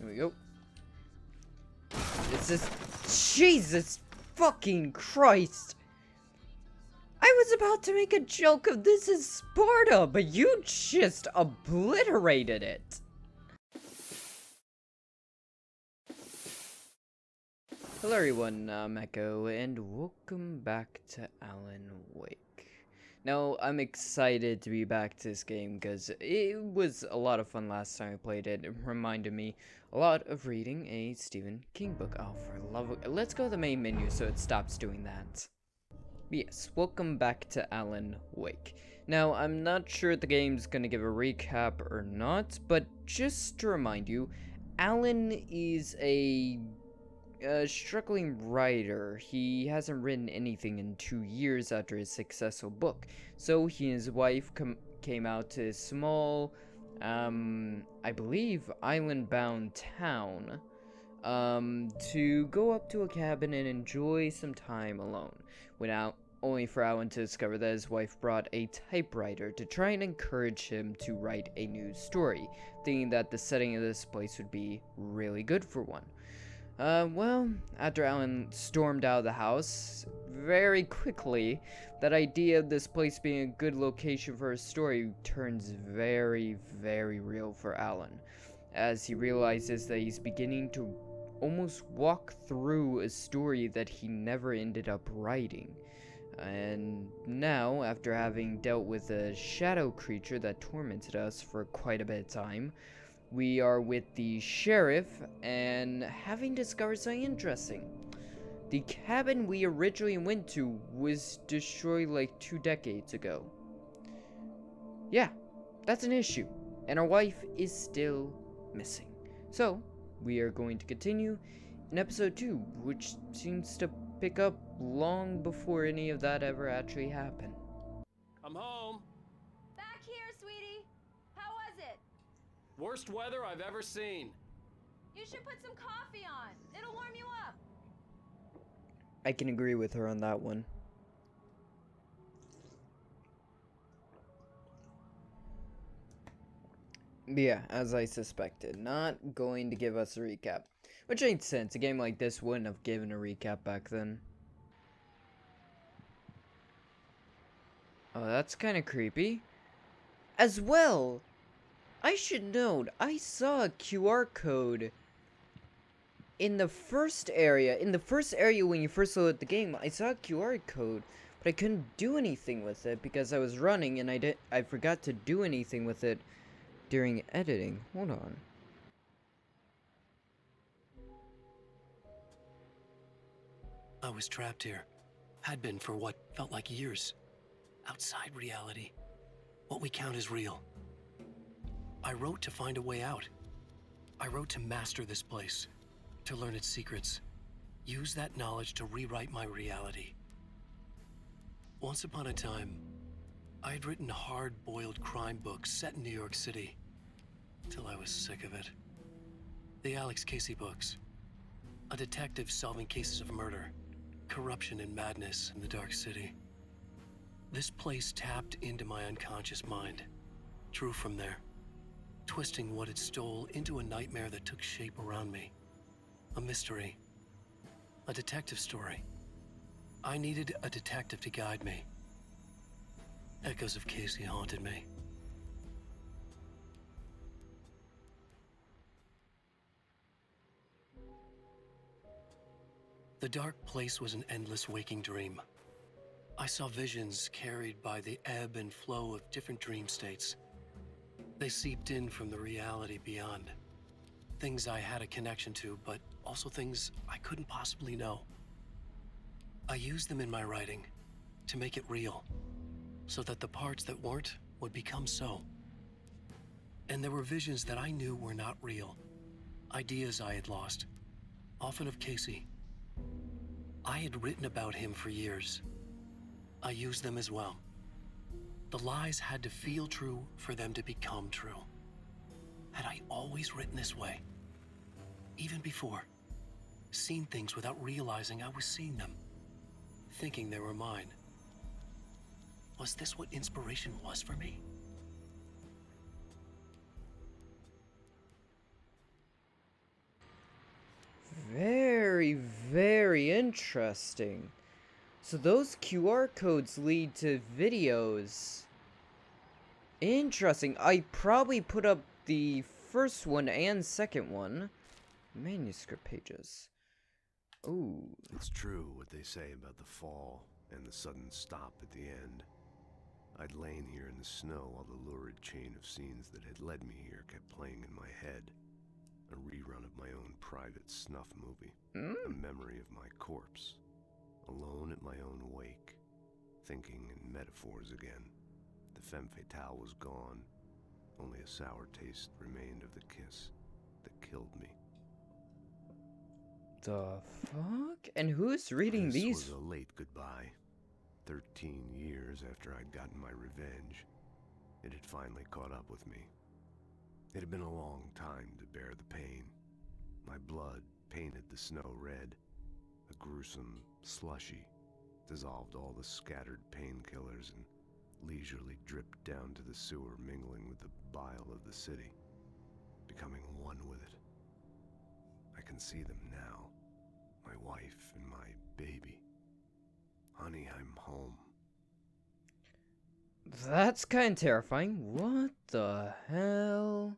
There we go. This is... Jesus fucking Christ! I was about to make a joke of this is Sparta, but you just obliterated it! Hello everyone, I'm Echo, and welcome back to Alan Wake. Now, I'm excited to be back to this game because it was a lot of fun last time I played it. It reminded me a lot of reading a Stephen King book. Oh, for love of... Let's go to the main menu so it stops doing that. Yes, welcome back to Alan Wake. Now, I'm not sure if the game's gonna give a recap or not, but just to remind you, Alan is a struggling writer. He hasn't written anything in 2 years after his successful book. So he and his wife came out to a small, I believe, island-bound town, to go up to a cabin and enjoy some time alone. Only for Alan to discover that his wife brought a typewriter to try and encourage him to write a new story, thinking that the setting of this place would be really good for one. Well, after Alan stormed out of the house, very quickly, that idea of this place being a good location for a story turns very, very real for Alan, as he realizes that he's beginning to almost walk through a story that he never ended up writing. And now, after having dealt with a shadow creature that tormented us for quite a bit of time, we are with the sheriff and having discovered something interesting. The cabin we originally went to was destroyed like 2 decades ago. Yeah, that's an issue, and our wife is still missing. So, we are going to continue in episode 2, which seems to pick up long before any of that ever actually happened. I'm home. Back here, sweetie. How was it? Worst weather I've ever seen. You should put some coffee on. It'll warm you up. I can agree with her on that one. But yeah, as I suspected, not going to give us a recap. Which makes sense, a game like this wouldn't have given a recap back then. Oh, that's kind of creepy. As well, I should note, I saw a QR code in the first area. In the first area when you first load the game, I saw a QR code, but I couldn't do anything with it because I was running and I forgot to do anything with it during editing. Hold on. I was trapped here. Had been for what felt like years. Outside reality. What we count as real. I wrote to find a way out. I wrote to master this place. To learn its secrets. Use that knowledge to rewrite my reality. Once upon a time, I had written hard-boiled crime books set in New York City. Till I was sick of it. The Alex Casey books. A detective solving cases of murder. Corruption and madness in the dark city. This place tapped into my unconscious mind. Drew from there. Twisting what it stole into a nightmare that took shape around me. A mystery. A detective story. I needed a detective to guide me. Echoes of Casey haunted me. The dark place was an endless waking dream. I saw visions carried by the ebb and flow of different dream states. They seeped in from the reality beyond. Things I had a connection to, but also things I couldn't possibly know. I used them in my writing to make it real, so that the parts that weren't would become so. And there were visions that I knew were not real. Ideas I had lost, often of Casey. I had written about him for years. I used them as well. The lies had to feel true for them to become true. Had I always written this way? Even before? Seen things without realizing I was seeing them? Thinking they were mine? Was this what inspiration was for me? very interesting. So those QR codes lead to videos. Interesting. I probably put up the first one and second one. Manuscript pages. Ooh. It's true what they say about the fall and the sudden stop at the end. I'd lain here in the snow while the lurid chain of scenes that had led me here kept playing in my head. A rerun of my own private snuff movie. A memory of my corpse. Alone at my own wake. Thinking in metaphors again. The femme fatale was gone. Only a sour taste remained of the kiss that killed me. The fuck? And who's reading This these? was a late goodbye. 13 years after I'd gotten my revenge, it had finally caught up with me. It had been a long time to bear the pain. My blood painted the snow red. A gruesome slushy dissolved all the scattered painkillers and leisurely dripped down to the sewer, mingling with the bile of the city, becoming one with it. I can see them now, my wife and my baby. Honey, I'm home. That's kind of terrifying. What the hell?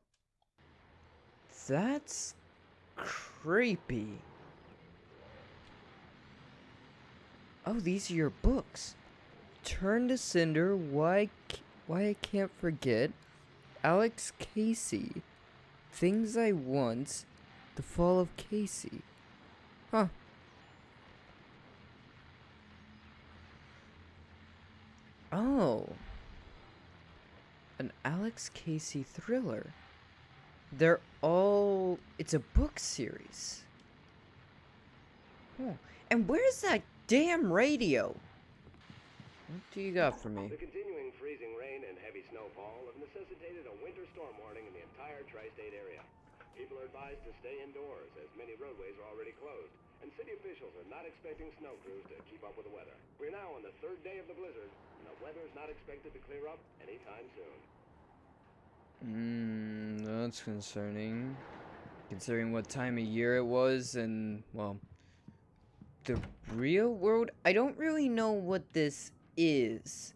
That's creepy. Oh, these are your books. Turn to Cinder, why I can't forget. Alex Casey. Things I Want. The Fall of Casey. Huh. Oh. An Alex Casey thriller. They're all... It's a book series. Oh. And where's that damn radio? What do you got for me? The continuing freezing rain and heavy snowfall have necessitated a winter storm warning in the entire tri-state area. People are advised to stay indoors as many roadways are already closed, and city officials are not expecting snow crews to keep up with the weather. We're now on the third day of the blizzard, and the weather is not expected to clear up anytime soon. That's concerning. Considering what time of year it was and, well, the real world. I don't really know what this is.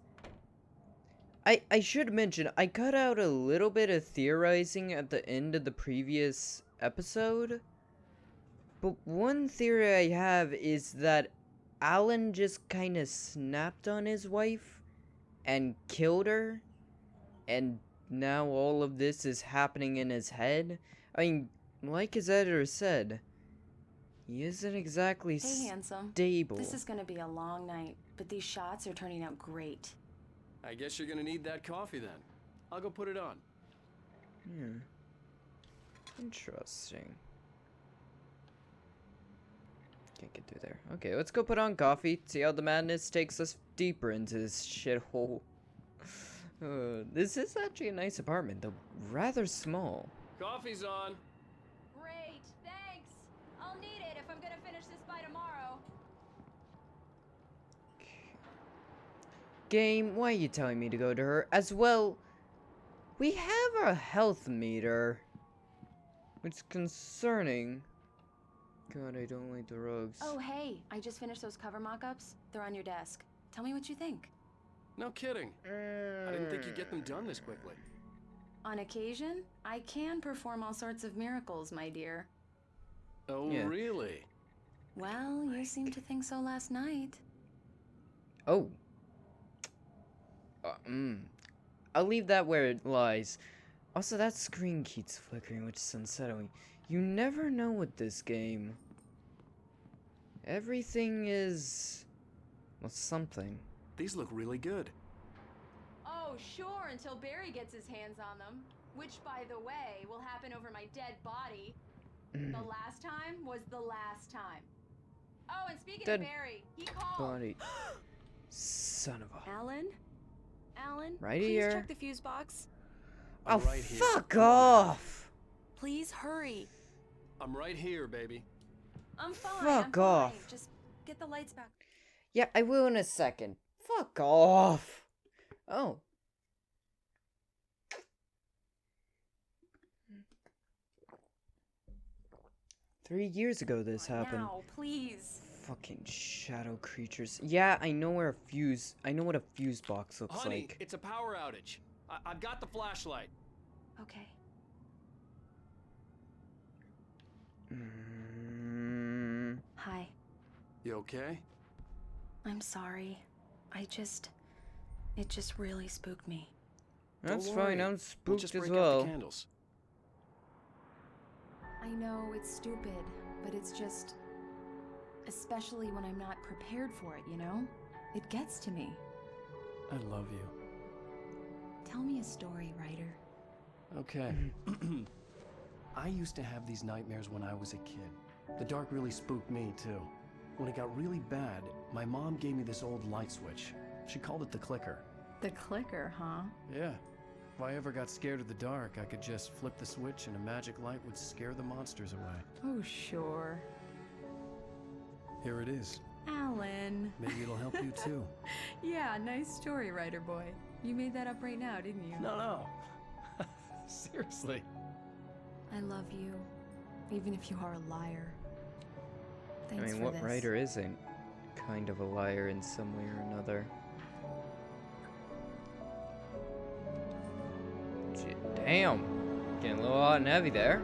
I should mention, I cut out a little bit of theorizing at the end of the previous episode. But one theory I have is that Alan just kind of snapped on his wife and killed her. And now all of this is happening in his head. I mean, like his editor said, he isn't exactly Hey, handsome. stable. This is gonna be a long night, but these shots are turning out great. I guess you're gonna need that coffee then. I'll go put it on. Interesting. Can't get through there. Okay, let's go put on coffee. See how the madness takes us deeper into this shithole. This is actually a nice apartment, though rather small. Coffee's on. Great, thanks. I'll need it if I'm gonna finish this by tomorrow. Game, why are you telling me to go to her? As well, we have a health meter. Which is concerning. God, I don't like the rugs. Oh, hey, I just finished those cover mock-ups. They're on your desk. Tell me what you think. No kidding. I didn't think you'd get them done this quickly. On occasion, I can perform all sorts of miracles, my dear. Oh, Yeah. really? Well, you seemed to think so last night. Oh. I'll leave that where it lies. Also, that screen keeps flickering, which is unsettling. You never know with this game. Everything is... well, something. These look really good. Oh, sure, until Barry gets his hands on them. Which, by the way, will happen over my dead body. The last time was the last time. Oh, and speaking Dead of Barry, he called. Body. Son of a... Alan? Alan? Right please here. check the fuse box. Oh, I'm right here. fuck Come on. off! Please hurry. I'm right here, baby. I'm fine, Fuck I'm off. fine. Just get the lights back. Yeah, I will in a second. Fuck off! Oh. "3 years ago this happened. Now, please. Fucking shadow creatures. Yeah, I know where a fuse. I know what a fuse box looks Honey, like. it's a power outage. I've got the flashlight. Okay. Hi. You okay? I'm sorry. It just really spooked me. That's Don't fine. worry. I'm We'll spooked just as break out well. the candles. I know it's stupid, but it's just... Especially when I'm not prepared for it, you know? It gets to me. I love you. Tell me a story, writer. Okay. I used to have these nightmares when I was a kid. The dark really spooked me, too. When it got really bad, my mom gave me this old light switch. She called it the clicker. The clicker, huh? Yeah. If I ever got scared of the dark, I could just flip the switch and a magic light would scare the monsters away. Oh, sure. Here it is. Alan. Maybe it'll help you, too. Yeah, nice story, writer boy. You made that up right now, didn't you? No. Seriously. I love you, even if you are a liar. I Thanks mean, for what this. writer isn't kind of a liar in some way or another? Shit, damn. Getting a little hot and heavy there.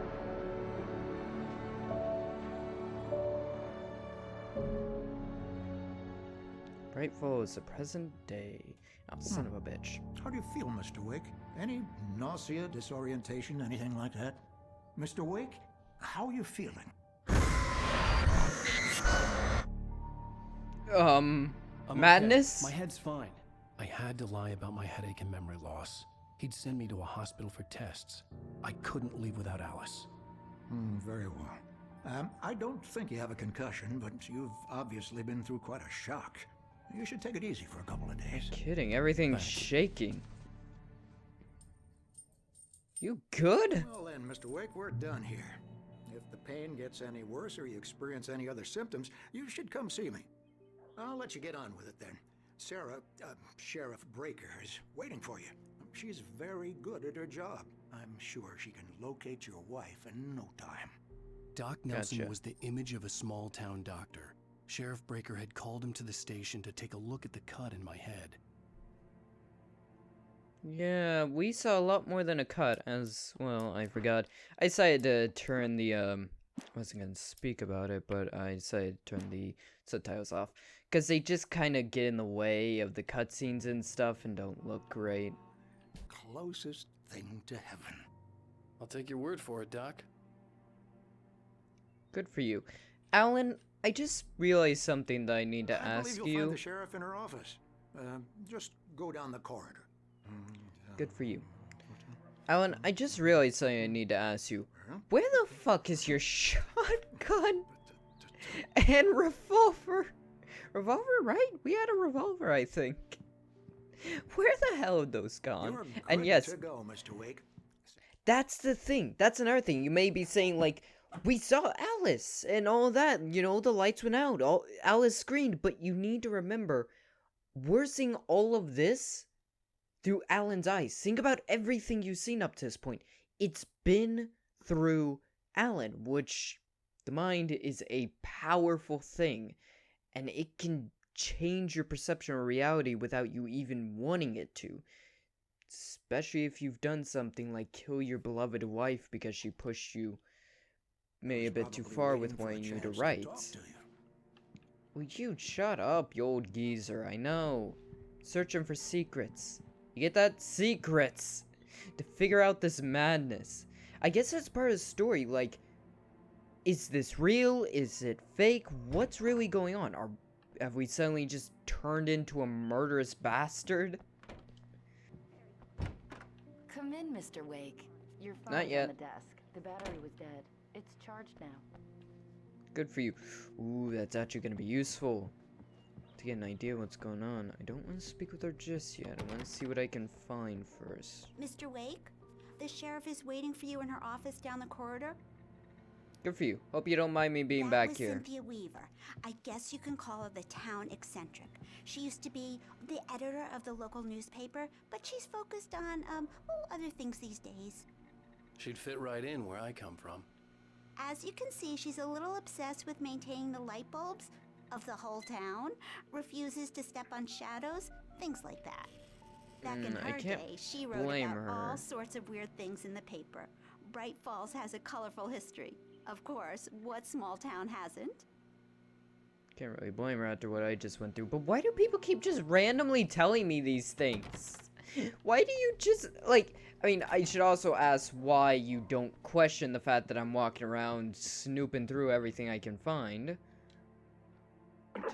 Bright follows the present day. Oh, son of a bitch. How do you feel, Mr. Wake? Any nausea, disorientation, anything like that? Mr. Wake, how are you feeling? I'm Madness? Okay. My head's fine. I had to lie about my headache and memory loss. He'd send me to a hospital for tests. I couldn't leave without Alice. Very well. I don't think you have a concussion, but you've obviously been through quite a shock. You should take it easy for a couple of days. Kidding, everything's Thanks. shaking. You good? Well then, Mr. Wake, we're done here. If the pain gets any worse or you experience any other symptoms, you should come see me. I'll let you get on with it then. Sarah, Sheriff Breaker, is waiting for you. She's very good at her job. I'm sure she can locate your wife in no time. Doc Nelson Gotcha. was the image of a small-town doctor. Sheriff Breaker had called him to the station to take a look at the cut in my head. Yeah, we saw a lot more than a cut, as, well, I forgot. I decided to turn the, I wasn't gonna speak about it, but I decided to turn the subtitles off. Because they just kind of get in the way of the cutscenes and stuff and don't look great. Closest thing to heaven. I'll take your word for it, Doc. Good for you. Alan, I just realized something that I need to I ask believe you'll find you. the sheriff in her office. Just go down the corridor. Good for you. Alan, I just realized something I need to ask you. Huh? Where the fuck is your shotgun and revolver? Revolver, right? We had a revolver, I think. Where the hell are those gone? You're And good yes, to go, Mr. Wake. that's the thing. That's another thing. You may be saying, like, we saw Alice and all that. You know, the lights went out. Alice screamed. But you need to remember, we're seeing all of this through Alan's eyes. Think about everything you've seen up to this point. It's been through Alan, which the mind is a powerful thing. And it can change your perception of reality without you even wanting it to. Especially if you've done something like kill your beloved wife because she pushed you maybe a bit too Probably far waiting with for a wanting you to chance write. talk to you. Will you shut up, you old geezer? I know. Searching for secrets. You get that? Secrets! To figure out this madness. I guess that's part of the story, like, is this real? Is it fake? What's really going on? Have we suddenly just turned into a murderous bastard? Come in, Mr. Wake. Your Not phone's yet. on the desk. The battery was dead. It's charged now. Good for you. Ooh, that's actually gonna be useful. To get an idea of what's going on. I don't want to speak with her just yet. I want to see what I can find first. Mr. Wake, the sheriff is waiting for you in her office down the corridor. Good for you. Hope you don't mind me being That back was here. Cynthia Weaver. I guess you can call her the town eccentric. She used to be the editor of the local newspaper, but she's focused on, other things these days. She'd fit right in where I come from. As you can see, she's a little obsessed with maintaining the light bulbs. of the whole town, refuses to step on shadows, things like that. Back in I her can't day, she wrote blame about all her. sorts of weird things in the paper. Bright Falls has a colorful history. Of course, what small town hasn't? Can't really blame her after what I just went through. But why do people keep just randomly telling me these things? Why do you just, like, I mean, I should also ask why you don't question the fact that I'm walking around snooping through everything I can find.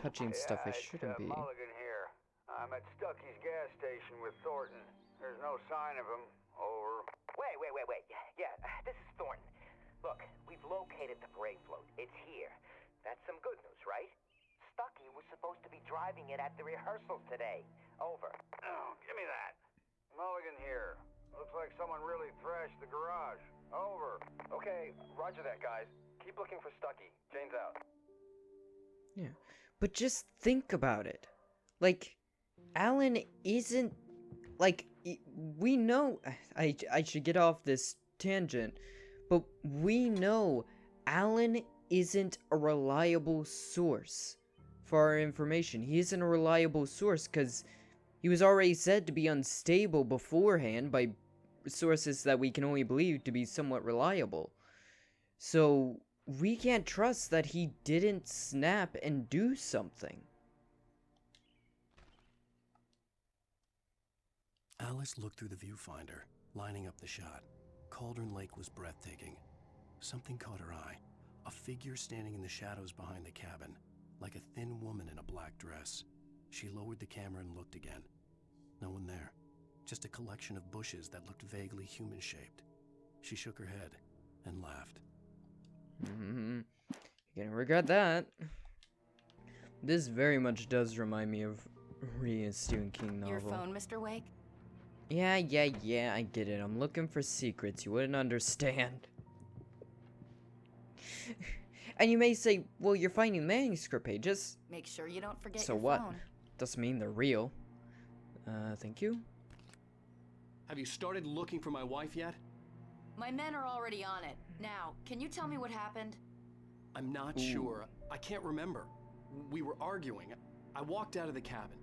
Touching stuff I shouldn't be. Mulligan here. I'm at Stucky's gas station with Thornton. There's no sign of him. Over. Wait. Yeah, this is Thornton. Look, we've located the parade float. It's here. That's some good news, right? Stucky was supposed to be driving it at the rehearsals today. Over. Oh, give me that. Mulligan here. Looks like someone really thrashed the garage. Over. Okay, roger that, guys. Keep looking for Stucky. Jane's out. Yeah, but just think about it. Like, Alan isn't, like, we know, I should get off this tangent, but we know Alan isn't a reliable source for our information. He isn't a reliable source because he was already said to be unstable beforehand by sources that we can only believe to be somewhat reliable. So we can't trust that he didn't snap and do something. Alice looked through the viewfinder, lining up the shot. Cauldron Lake was breathtaking. Something caught her eye. A figure standing in the shadows behind the cabin, like a thin woman in a black dress. She lowered the camera and looked again. No one there. Just a collection of bushes that looked vaguely human-shaped. She shook her head and laughed. You're gonna regret that. This very much does remind me of Rhea's Stephen King novel. Your phone, Mr. Wake? Yeah, I get it. I'm looking for secrets. You wouldn't understand. And you may say, well, you're finding manuscript pages. Make sure you don't forget So your what? phone. Doesn't mean they're real. Thank you. Have you started looking for my wife yet? My men are already on it. Now, can you tell me what happened? I'm not sure. I can't remember. We were arguing. I walked out of the cabin.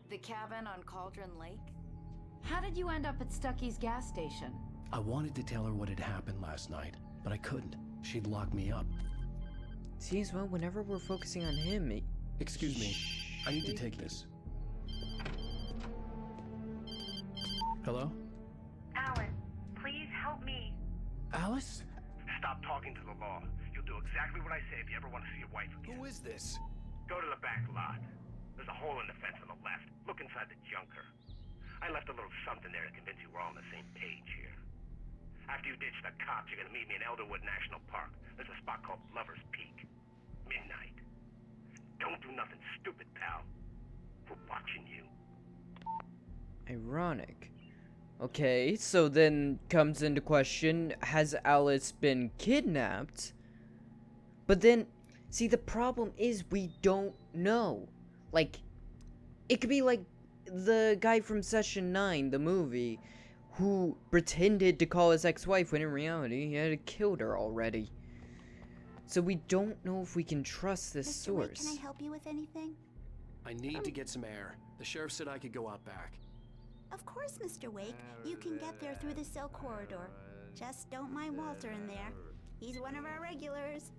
The cabin on Cauldron Lake? How did you end up at Stucky's gas station? I wanted to tell her what had happened last night, but I couldn't. She'd lock me up. See, as well, whenever we're focusing on him, Excuse me. I need to take this. Hello? Alan, please help me. Alice? Stop talking to the law. You'll do exactly what I say if you ever want to see your wife again. Who is this? Go to the back lot. There's a hole in the fence on the left. Look inside the junker. I left a little something there to convince you we're all on the same page here. After you ditch the cops, you're gonna meet me in Elderwood National Park. There's a spot called Lover's Peak. Midnight. Don't do nothing stupid, pal. We're watching you. ironic. Okay, so then comes into question, has Alice been kidnapped? But then, see, the problem is we don't know. Like, it could be like the guy from Session 9, the movie, who pretended to call his ex-wife when in reality he had killed her already. So we don't know if we can trust this Mr. Wake, source. can I help you with anything? I need to get some air. The sheriff said I could go out back. Of course, Mr. Wake. You can get there through the cell corridor. Just don't mind Walter in there. He's one of our regulars.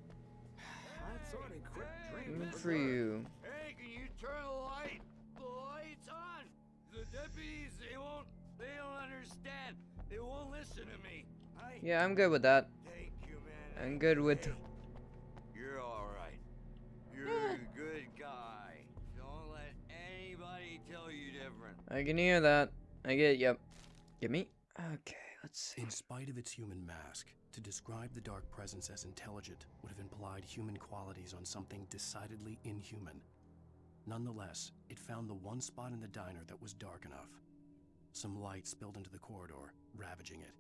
I thought he quit drinking. Good for you. Hey, can you turn the light? The light's on. The deputies, they don't understand. They won't listen to me. Yeah, I'm good with that. Thank you, man. I'm good with... Hey, you're all right. You're a good guy. Don't let anybody tell you different. I can hear that. I get, yep. Get me? Okay, let's see. In spite of its human mask, to describe the dark presence as intelligent would have implied human qualities on something decidedly inhuman. Nonetheless, it found the one spot in the diner that was dark enough. Some light spilled into the corridor, ravaging it.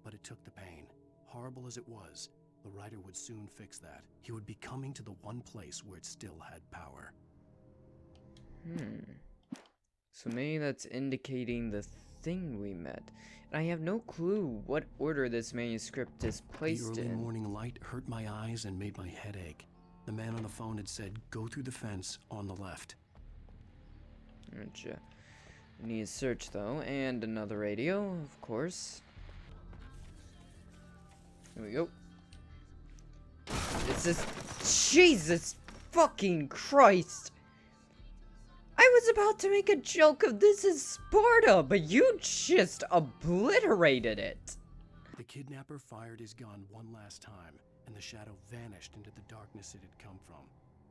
But it took the pain. Horrible as it was, the writer would soon fix that. He would be coming to the one place where it still had power. So maybe that's indicating the thing we met. And I have no clue what order this manuscript is placed The early in. morning light hurt my eyes and made my head ache. The man on the phone had said, go through the fence on the left. Gotcha. Need a search though, and another radio, of course. Here we go. This is Jesus fucking Christ! I was about to make a joke of this is Sparta, but you just obliterated it. The kidnapper fired his gun one last time, and the shadow vanished into the darkness it had come from.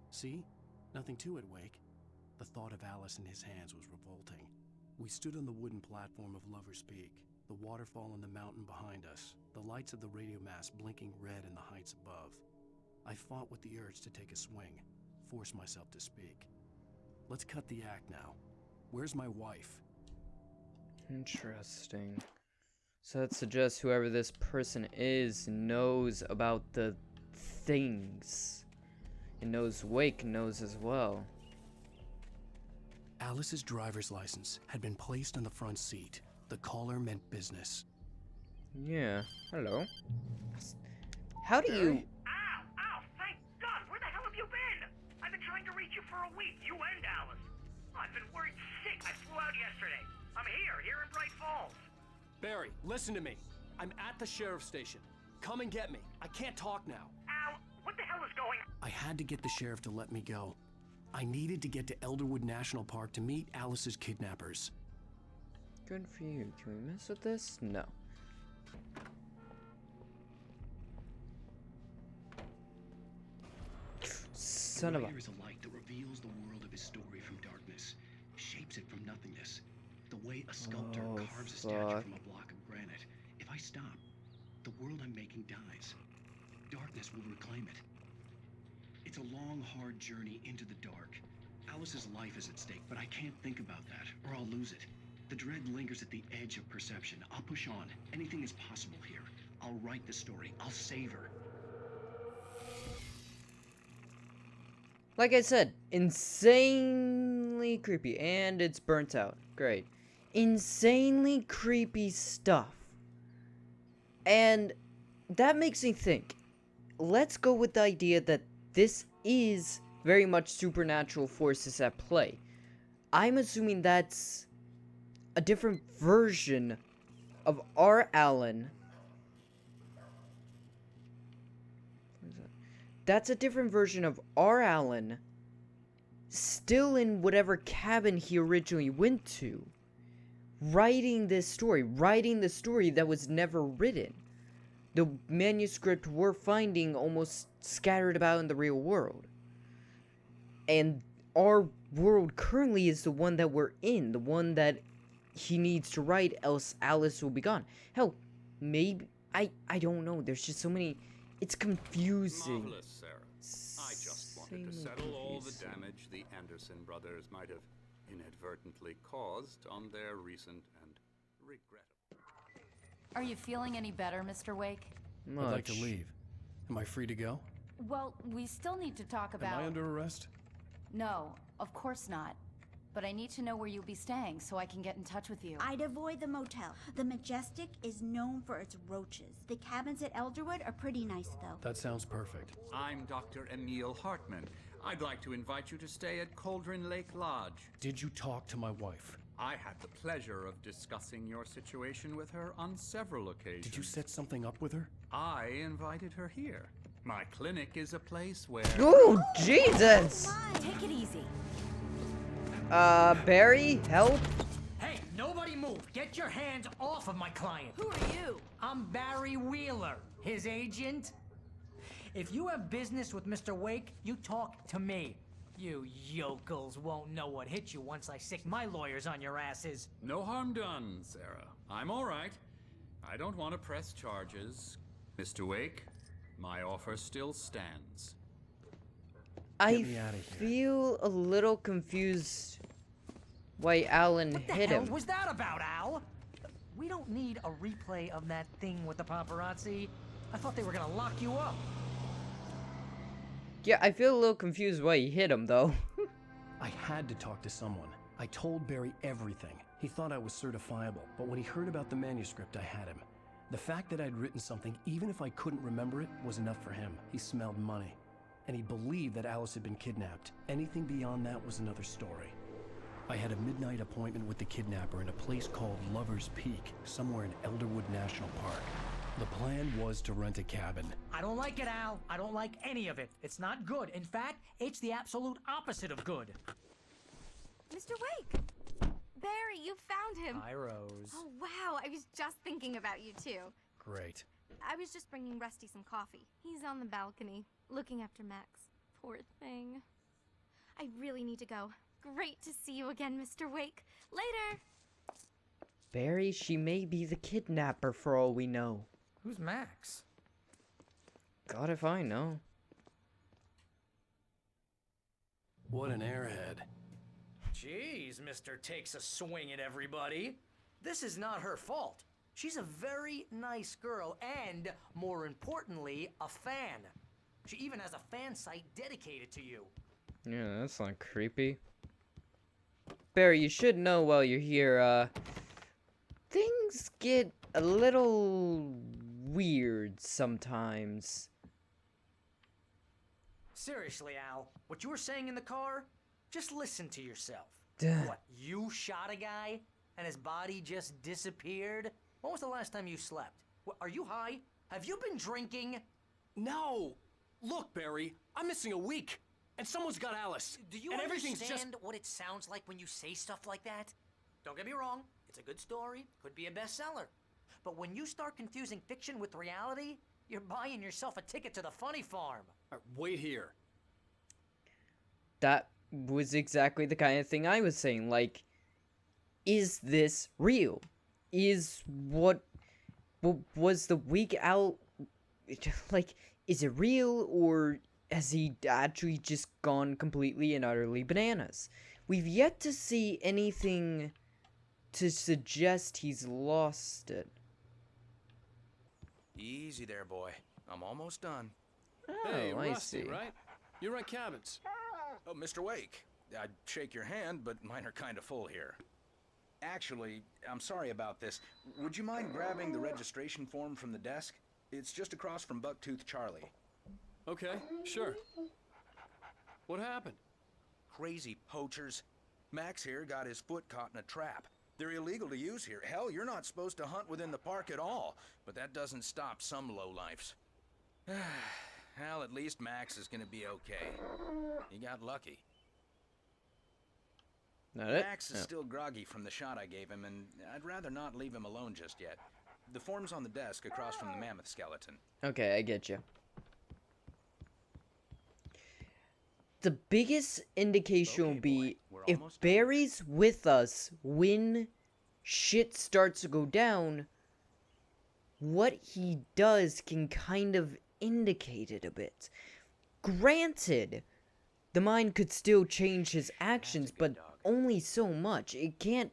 See? Nothing to it, Wake. The thought of Alice in his hands was revolting. We stood on the wooden platform of Lover's Peak, the waterfall on the mountain behind us, the lights of the radio mast blinking red in the heights above. I fought with the urge to take a swing, force myself to speak. Let's cut the act now. Where's my wife? Interesting. So that suggests whoever this person is knows about the things. And knows Wake knows as well. Alice's driver's license had been placed on the front seat. The caller meant business. Yeah. Hello. How do you... Ow! Ow! Thank God! Where the hell have you been? I've been trying to reach you for a week, you and Alice. I've been worried sick. I flew out yesterday. I'm here in Bright Falls. Barry, listen to me. I'm at the sheriff's station. Come and get me. I can't talk now. Ow! What the hell is going on? I had to get the sheriff to let me go. I needed to get to Elderwood National Park to meet Alice's kidnappers. Good for you. Can we mess with this? No. Son of a... There is a light that reveals the world of his story from darkness, shapes it from nothingness. The way a sculptor carves a statue from a block of granite. If I stop, the world I'm making dies. Darkness will reclaim it. It's a long, hard journey into the dark. Alice's life is at stake, but I can't think about that, or I'll lose it. The dread lingers at the edge of perception. I'll push on. Anything is possible here. I'll write the story. I'll save her. Like I said, insanely creepy. And it's burnt out. Great. Insanely creepy stuff. And that makes me think. Let's go with the idea that this is very much supernatural forces at play. I'm assuming that's a different version of our Alan. That's a different version of our Alan, still in whatever cabin he originally went to, writing the story that was never written. The manuscript we're finding almost scattered about in the real world. And our world currently is the one that we're in, the one that he needs to write, else Alice will be gone. Hell, maybe, I don't know, there's just so many, it's confusing. Marvelous, Sarah. I just wanted to settle all the damage the Anderson brothers might have inadvertently caused on their recent and regrettable... Are you feeling any better, Mr. Wake? I'd like to leave. Am I free to go? Well, we still need to talk about... Am I under arrest? No, of course not. But I need to know where you'll be staying so I can get in touch with you. I'd avoid the motel. The Majestic is known for its roaches. The cabins at Elderwood are pretty nice, though. That sounds perfect. I'm Dr. Emil Hartman. I'd like to invite you to stay at Cauldron Lake Lodge. Did you talk to my wife? I had the pleasure of discussing your situation with her on several occasions. Did you set something up with her? I invited her here. My clinic is a place where... Oh, Jesus! Take it easy. Barry, help? Hey, nobody move. Get your hands off of my client. Who are you? I'm Barry Wheeler, his agent. If you have business with Mr. Wake, you talk to me. You yokels won't know what hit you once I sick my lawyers on your asses. No harm done, Sarah. I'm all right. I don't want to press charges. Mr. Wake, my offer still stands. I feel a little confused why Alan What the hit hell him. was that about, Al? We don't need a replay of that thing with the paparazzi. I thought they were gonna lock you up. Yeah, I feel a little confused why he hit him, though. I had to talk to someone. I told Barry everything. He thought I was certifiable, but when he heard about the manuscript, I had him. The fact that I'd written something, even if I couldn't remember it, was enough for him. He smelled money. and he believed that Alice had been kidnapped. Anything beyond that was another story. I had a midnight appointment with the kidnapper in a place called Lover's Peak, somewhere in Elderwood National Park. The plan was to rent a cabin. I don't like it, Al. I don't like any of it. It's not good. In fact, it's the absolute opposite of good. Mr. Wake! Barry, you found him! Hi, Rose. Oh, wow. I was just thinking about you, too. Great. I was just bringing Rusty some coffee. He's on the balcony, looking after Max. Poor thing. I really need to go. Great to see you again, Mr. Wake. Later! Barry, she may be the kidnapper for all we know. Who's Max? God if I know. What an airhead. Jeez, Mr. Takes a swing at everybody. This is not her fault. She's a very nice girl and, more importantly, a fan. She even has a fan site dedicated to you. Yeah, that's not creepy. Barry, you should know while you're here, things get a little weird sometimes. Seriously, Al, what you were saying in the car? Just listen to yourself. Duh. What, you shot a guy and his body just disappeared? When was the last time you slept? What, are you high? Have you been drinking? No! Look, Barry, I'm missing a week, and someone's got Alice. Do you and everything's understand just... what it sounds like when you say stuff like that? Don't get me wrong, it's a good story, could be a bestseller. But when you start confusing fiction with reality, you're buying yourself a ticket to the funny farm. Wait here. That was exactly the kind of thing I was saying. Like, is this real? Is what was the week out? Like, is it real, or has he actually just gone completely and utterly bananas? We've yet to see anything to suggest he's lost it. Easy there, boy. I'm almost done. Oh, hey, I Rusty, see. right? You rent cabins. Oh, Mr. Wake. I'd shake your hand, but mine are kind of full here. Actually, I'm sorry about this. Would you mind grabbing the registration form from the desk? It's just across from Bucktooth Charlie. Okay, sure. What happened? Crazy poachers. Max here got his foot caught in a trap. They're illegal to use here. Hell, you're not supposed to hunt within the park at all. But that doesn't stop some lowlifes. Well, at least Max is gonna be okay. He got lucky. Not it? Max is still groggy from the shot I gave him, and I'd rather not leave him alone just yet. The form's on the desk across from the mammoth skeleton. Okay, I get you. The biggest indication will be if Barry's with us when shit starts to go down, what he does can kind of indicate it a bit. Granted, the mind could still change his actions, but only so much. It can't,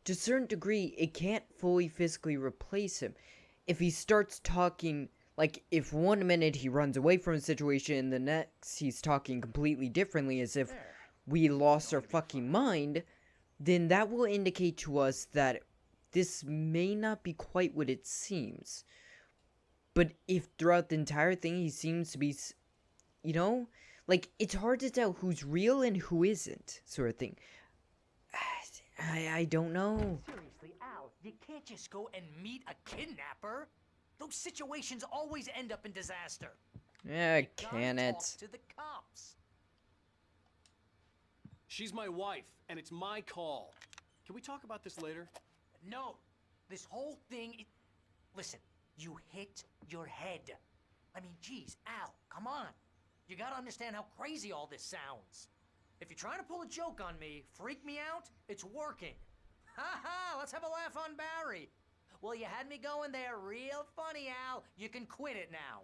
to a certain degree, it can't fully physically replace him. If he starts talking, like, if one minute he runs away from a situation and the next he's talking completely differently as if we lost our fucking mind, then that will indicate to us that this may not be quite what it seems. But if throughout the entire thing he seems to be, you know, like, it's hard to tell who's real and who isn't, sort of thing. I don't know. Seriously, Al, you can't just go and meet a kidnapper. Those situations always end up in disaster. Yeah, can it? Talk to the cops. She's my wife, and it's my call. Can we talk about this later? No, this whole thing is... Listen, you hit your head. I mean, geez, Al, come on. You gotta understand how crazy all this sounds. If you're trying to pull a joke on me, freak me out, it's working. Ha ha, let's have a laugh on Barry. Well, you had me going there real funny, Al. You can quit it now.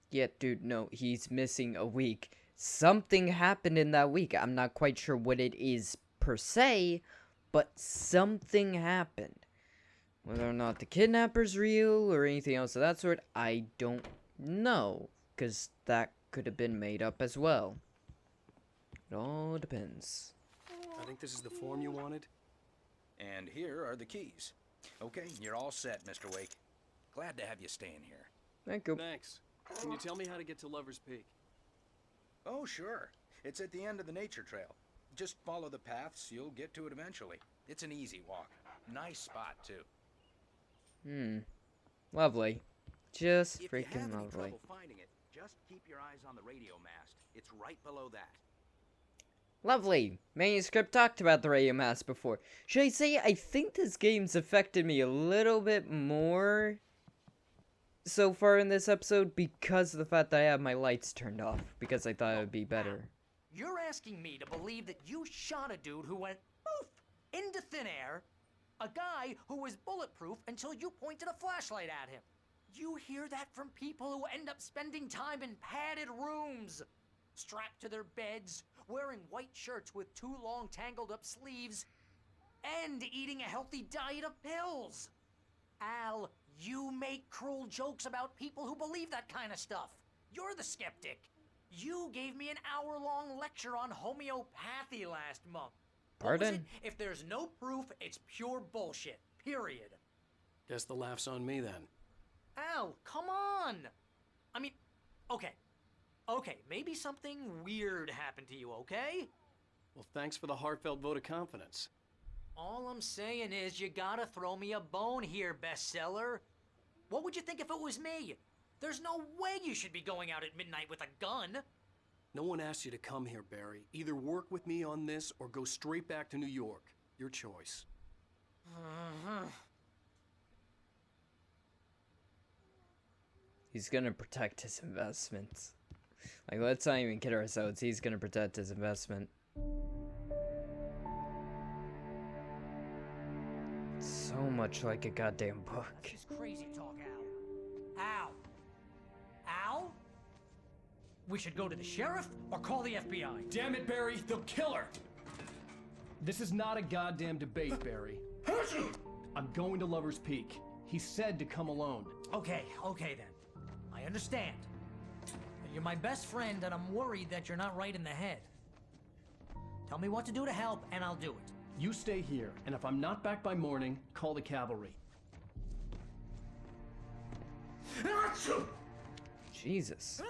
Yeah, dude, no, he's missing a week. Something happened in that week. I'm not quite sure what it is per se, but something happened. Whether or not the kidnapper's real or anything else of that sort, I don't know. Because that could have been made up as well. It all depends. I think this is the form you wanted. And here are the keys. Okay, you're all set, Mr. Wake. Glad to have you staying here. Thank you. Thanks. Can you tell me how to get to Lover's Peak? Oh, sure. It's at the end of the nature trail. Just follow the paths, you'll get to it eventually. It's an easy walk. Nice spot, too. Lovely. Just If you have freaking any lovely. trouble finding it, just keep your eyes on the radio mast. It's right below that. Lovely. Manuscript talked about the radio mass before. Should I say, I think this game's affected me a little bit more so far in this episode because of the fact that I have my lights turned off. Because I thought it would be better. You're asking me to believe that you shot a dude who went poof into thin air, a guy who was bulletproof until you pointed a flashlight at him. You hear that from people who end up spending time in padded rooms, strapped to their beds, wearing white shirts with too long tangled up sleeves, and eating a healthy diet of pills. Al, you make cruel jokes about people who believe that kind of stuff. You're the skeptic. You gave me an hour-long lecture on homeopathy last month. What was Pardon? it? If there's no proof, it's pure bullshit. Period. Guess the laugh's on me then. Al, come on! I mean, okay. Okay, maybe something weird happened to you, okay? Well, thanks for the heartfelt vote of confidence. All I'm saying is you gotta throw me a bone here, bestseller. What would you think if it was me? There's no way you should be going out at midnight with a gun. No one asked you to come here, Barry. Either work with me on this or go straight back to New York. Your choice. He's gonna protect his investments. Like, let's not even kid ourselves. He's gonna protect his investment. So much like a goddamn book. This crazy talk, Al. Al? We should go to the sheriff or call the FBI. Damn it, Barry, they'll kill her! This is not a goddamn debate, Barry. I'm going to Lover's Peak. He said to come alone. Okay then. I understand. You're my best friend, and I'm worried that you're not right in the head. Tell me what to do to help, and I'll do it. You stay here, and if I'm not back by morning, call the cavalry. Jesus.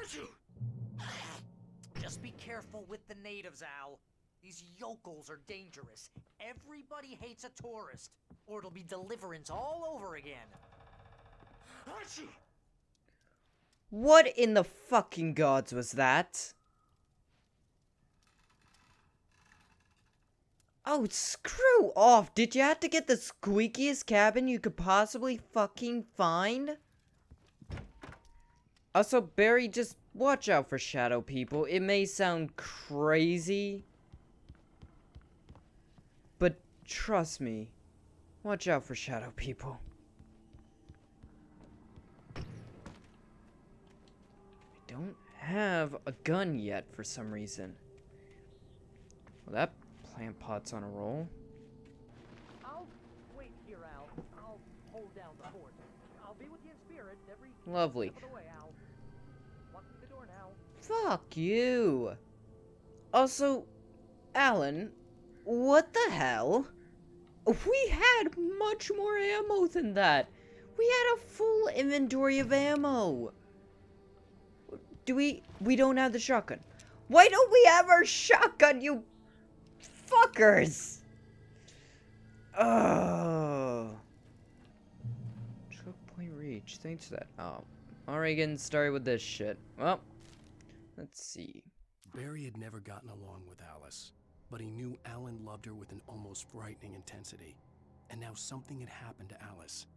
Just be careful with the natives, Al. These yokels are dangerous. Everybody hates a tourist, or it'll be deliverance all over again. What in the fucking gods was that? Oh, screw off. Did you have to get the squeakiest cabin you could possibly fucking find? Also, Barry, just watch out for shadow people. It may sound crazy, but trust me, watch out for shadow people. I don't have a gun yet for some reason. Well, that plant pot's on a roll. I'll wait here, Al. I'll hold down the fort. I'll be with you in spirit every Lovely. step of the way, Al. Walk through the door now. Fuck you. Also, Alan, what the hell? We had much more ammo than that. We had a full inventory of ammo. We don't have the shotgun. Why don't we have our shotgun, you fuckers? Oh. Choke point reach. Thanks for that. Oh. Already getting started with this shit. Well, let's see. Barry had never gotten along with Alice, but he knew Alan loved her with an almost frightening intensity. And now something had happened to Alice.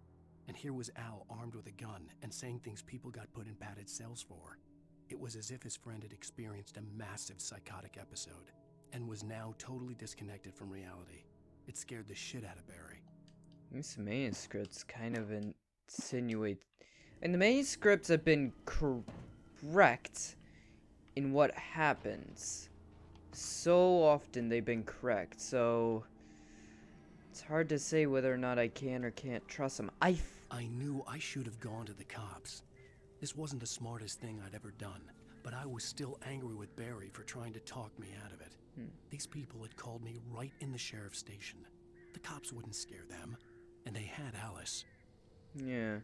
And here was Al armed with a gun and saying things people got put in padded cells for. It was as if his friend had experienced a massive psychotic episode and was now totally disconnected from reality. It scared the shit out of Barry. These manuscripts kind of insinuate... And the manuscripts have been correct in what happens. So often they've been correct, so... It's hard to say whether or not I can or can't trust them. I knew I should have gone to the cops. This wasn't the smartest thing I'd ever done, but I was still angry with Barry for trying to talk me out of it. These people had called me right in the sheriff's station. The cops wouldn't scare them, and they had Alice. Yeah.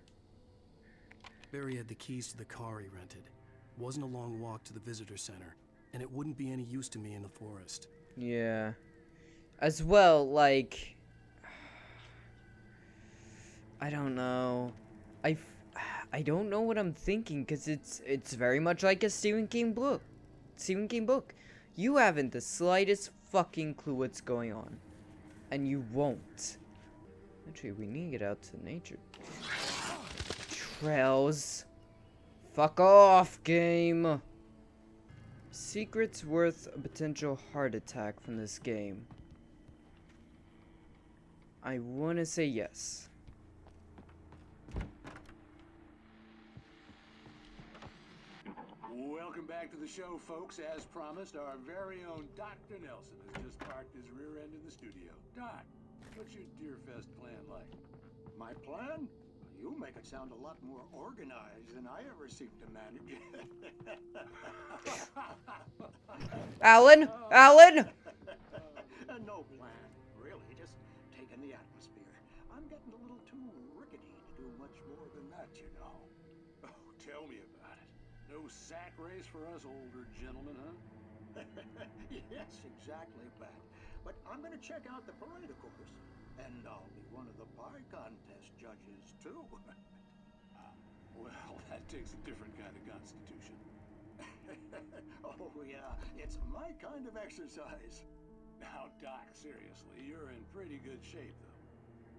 Barry had the keys to the car he rented. Wasn't a long walk to the visitor center, and it wouldn't be any use to me in the forest. Yeah. As well, like, I don't know. I don't know what I'm thinking, because it's very much like a Stephen King book. You haven't the slightest fucking clue what's going on. And you won't. Actually, we need to get out to nature. Trails. Fuck off, game. Secrets worth a potential heart attack from this game. I want to say yes. Welcome back to the show, folks. As promised, our very own Dr. Nelson has just parked his rear end in the studio. Doc, what's your Deerfest plan like? My plan? You make it sound a lot more organized than I ever seem to manage. Alan? Alan? No plan, really. Just taking the atmosphere. I'm getting a little too rickety to do much more than that, you know. Oh, tell me about it. No sack race for us older gentlemen, huh? Yes, exactly, Pat. But I'm going to check out the parade, of course. And I'll be one of the pie contest judges, too. Well, that takes a different kind of constitution. Oh, yeah. It's my kind of exercise. Now, Doc, seriously, you're in pretty good shape, though.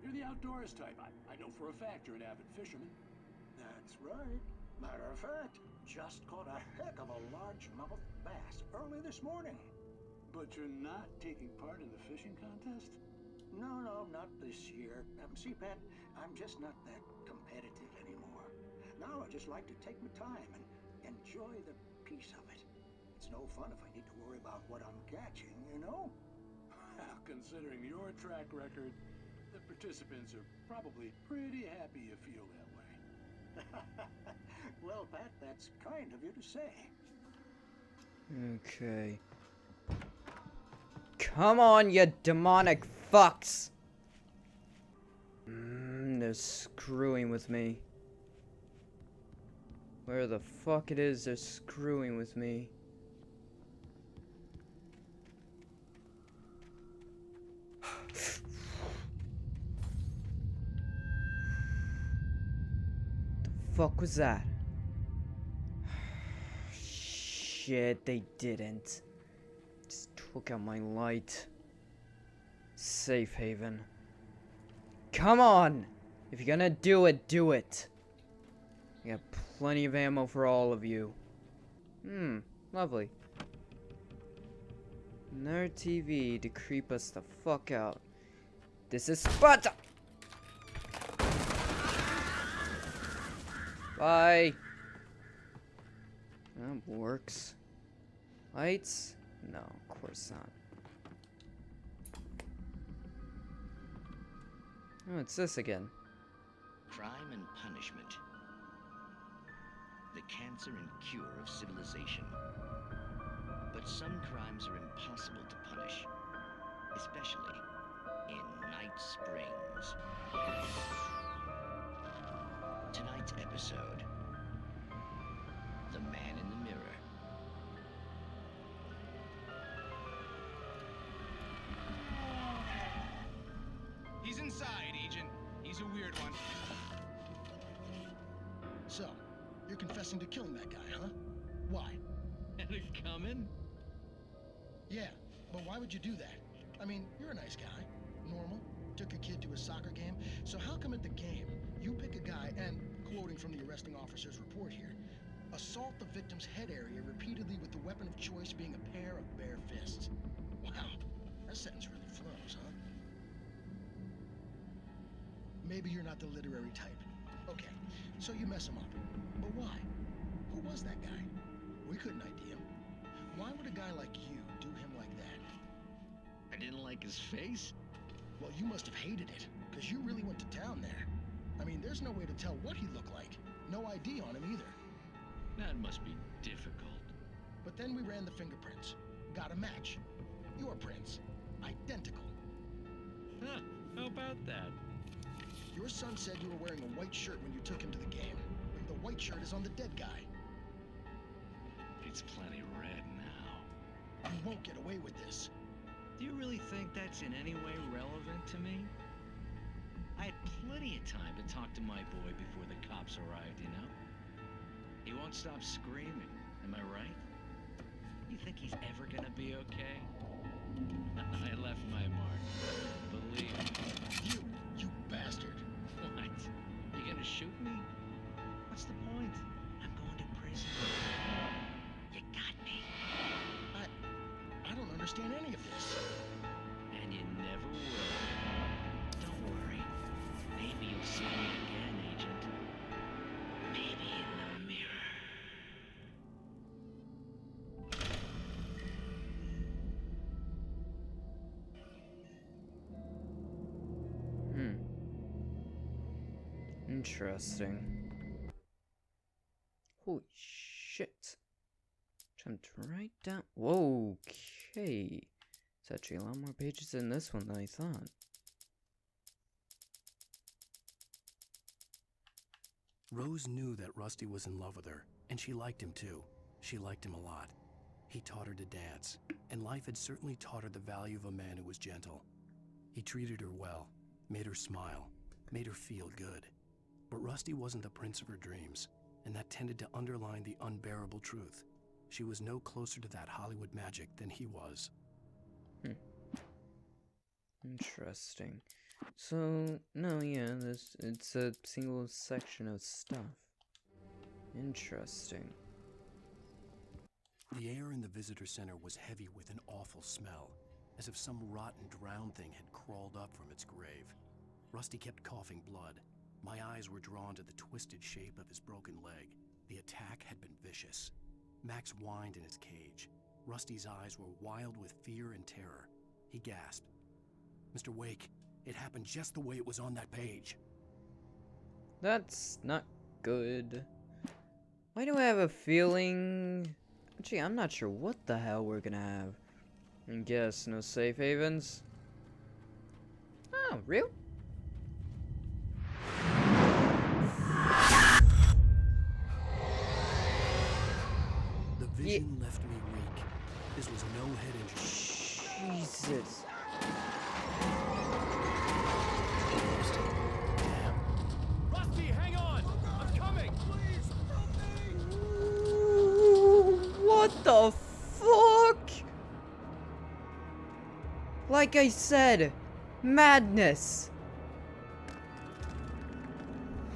You're the outdoors type. I know for a fact you're an avid fisherman. That's right. Matter of fact, just caught a heck of a largemouth bass early this morning. But you're not taking part in the fishing contest? No, not this year. See, Pat, I'm just not that competitive anymore. Now I just like to take my time and enjoy the peace of it. It's no fun if I need to worry about what I'm catching, you know? Well, considering your track record, the participants are probably pretty happy you feel that way. Well, Pat, that's kind of you to say. Okay. Come on, you demonic fucks! They're screwing with me. Where the fuck it is, they're screwing with me. The fuck was that? Shit, they didn't. Just took out my light. Safe haven. Come on! If you're gonna do it, do it. I got plenty of ammo for all of you. Lovely. Another TV to creep us the fuck out. This is Sparta! Bye! That works. Lights? No, of course not. Oh, it's this again. Crime and punishment. The cancer and cure of civilization. But some crimes are impossible to punish, especially in Night Springs. Tonight's episode, The Man in the Mirror. He's inside, Agent. He's a weird one. So, you're confessing to killing that guy, huh? Why? Had it coming? Yeah, but why would you do that? I mean, you're a nice guy. Normal. Took a kid to a soccer game. So how come at the game, you pick a guy and, quoting from the arresting officer's report here, assault the victim's head area repeatedly with the weapon of choice being a pair of bare fists? Wow, that sentence really flows, huh? Maybe you're not the literary type. Okay, so you mess him up. But why? Who was that guy? We couldn't ID him. Why would a guy like you do him like that? I didn't like his face? Well, you must have hated it, because you really went to town there. I mean, there's no way to tell what he looked like. No ID on him either. That must be difficult. But then we ran the fingerprints. Got a match. Your prints. Identical. Huh, how about that? Your son said you were wearing a white shirt when you took him to the game. The white shirt is on the dead guy. It's plenty red now. You won't get away with this. Do you really think that's in any way relevant to me? I had plenty of time to talk to my boy before the cops arrived, you know? He won't stop screaming, am I right? You think he's ever gonna be okay? I left my mark. Believe me. You bastard. What? You gonna shoot me? What's the point? I'm going to prison. You got me. I don't understand any of this. And you never will. Don't worry. Maybe you'll see me again, Agent. Maybe in the mirror. Interesting. Holy shit. Jumped right down. Whoa, okay. It's actually a lot more pages in this one than I thought. Rose knew that Rusty was in love with her, and she liked him too. She liked him a lot. He taught her to dance, and life had certainly taught her the value of a man who was gentle. He treated her well, made her smile, made her feel good. But Rusty wasn't the prince of her dreams, and that tended to underline the unbearable truth. She was no closer to that Hollywood magic than he was. Interesting. So, no, yeah, it's a single section of stuff. Interesting. The air in the visitor center was heavy with an awful smell, as if some rotten drowned thing had crawled up from its grave. Rusty kept coughing blood. My eyes were drawn to the twisted shape of his broken leg. The attack had been vicious. Max whined in his cage. Rusty's eyes were wild with fear and terror. He gasped. Mr. Wake, it happened just the way it was on that page. That's not good. Why do I have a feeling... Actually, I'm not sure what the hell we're gonna have. I guess no safe havens. Oh, real? The vision left me weak. This was no head injury. Jesus. Rusty, hang on! I'm coming! Please, help me! What the fuck? Like I said, madness.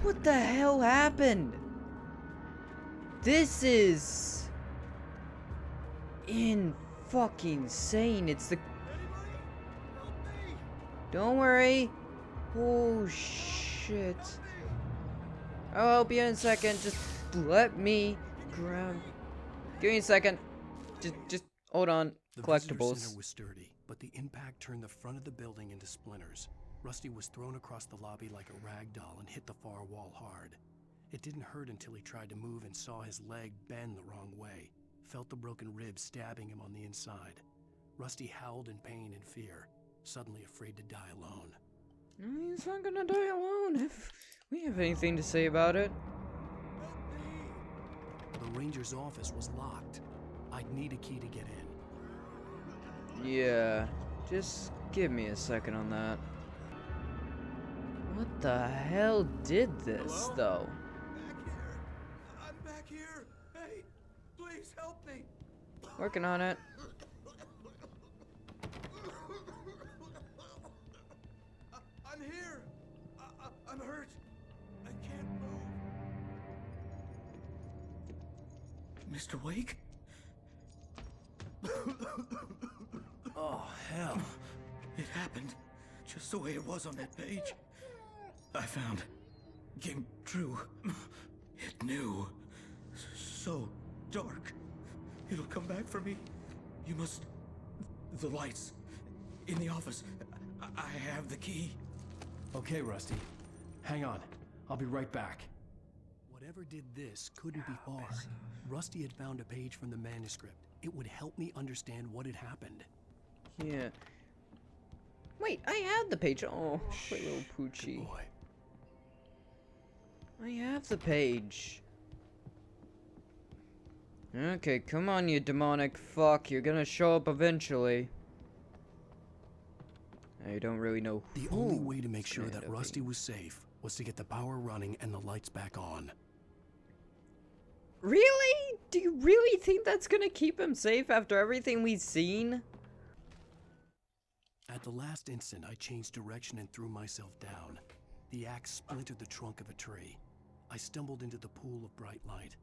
What the hell happened? This is fucking insane. It's the... Don't worry. Oh shit. I'll help you in a second. Just let me grab... Give me a second. Just hold on. The Collectibles. visitor center was sturdy, but the impact turned the front of the building into splinters. Rusty was thrown across the lobby like a rag doll and hit the far wall hard. It didn't hurt until he tried to move and saw his leg bend the wrong way. Felt the broken rib stabbing him on the inside. Rusty howled in pain and fear, suddenly afraid to die alone. He's not gonna die alone if we have anything to say about it. The ranger's office was locked. I'd need a key to get in. Yeah, just give me a second on that. What the hell did this, though? I'm back here! Hey, please help me! Working on it. I'm here! I'm hurt! I can't move! Mr. Wake? Oh, hell. It happened just the way it was on that page. I found. Came true. It knew. So dark. It'll come back for me. You must... The lights. In the office. I have the key. Okay, Rusty. Hang on. I'll be right back. Whatever did this couldn't be far. Rusty had found a page from the manuscript. It would help me understand what had happened. Yeah. Wait, I have the page. Oh, sweet little Poochie. I have the page. Okay, come on, you demonic fuck. You're gonna show up eventually. I don't really know who. The only way to make sure it's gonna that end up Rusty being. was safe was to get the power running and the lights back on. Really? Do you really think that's gonna keep him safe after everything we've seen? At the last instant, I changed direction and threw myself down. The axe splintered the trunk of a tree. I stumbled into the pool of bright light.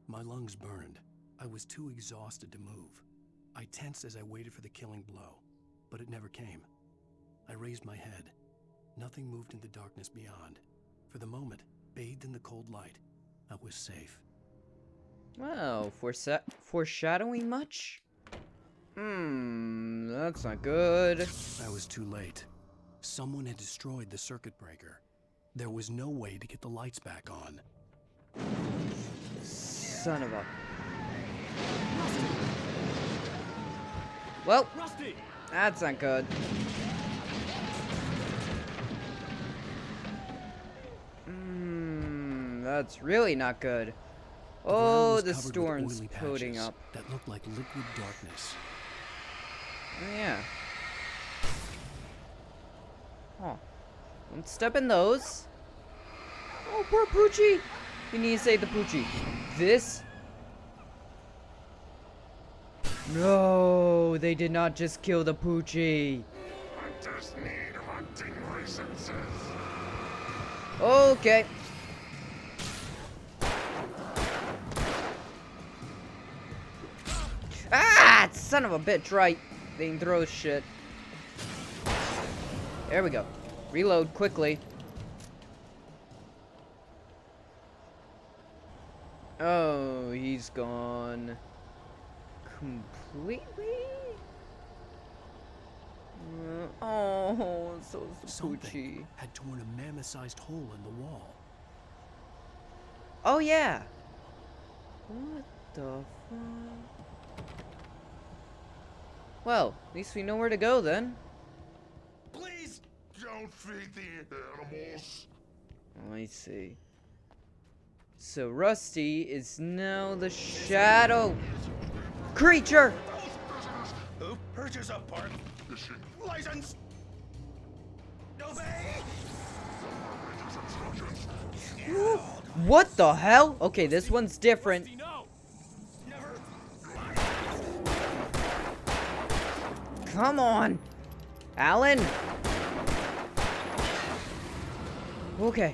My lungs burned. I was too exhausted to move. I tensed as I waited for the killing blow, but it never came. I raised my head. Nothing moved in the darkness beyond. For the moment, bathed in the cold light, I was safe. Wow, foreshadowing much? That's not good. I was too late. Someone had destroyed the circuit breaker. There was no way to get the lights back on. Son of a... Well, Rusty! That's not good. That's really not good. Oh, the storm's coating up. That looked like liquid darkness. Oh, yeah. Oh. Don't step in those. Oh, poor Poochie. You need to save the Poochie. This? No, they did not just kill the Poochie. Hunters need hunting licenses. Okay. Ah, son of a bitch, right. They can throw shit. There we go. Reload quickly. Oh, he's gone. Completely? Oh, so Something had torn a mammoth-sized hole in the wall. Oh, yeah. What the fuck? Well, at least we know where to go then. Please don't feed the animals. Oh, I see. So Rusty is now the shadow creature. Who purchase a park license? Obey. What the hell? Okay, this one's different. Come on, Alan. Okay.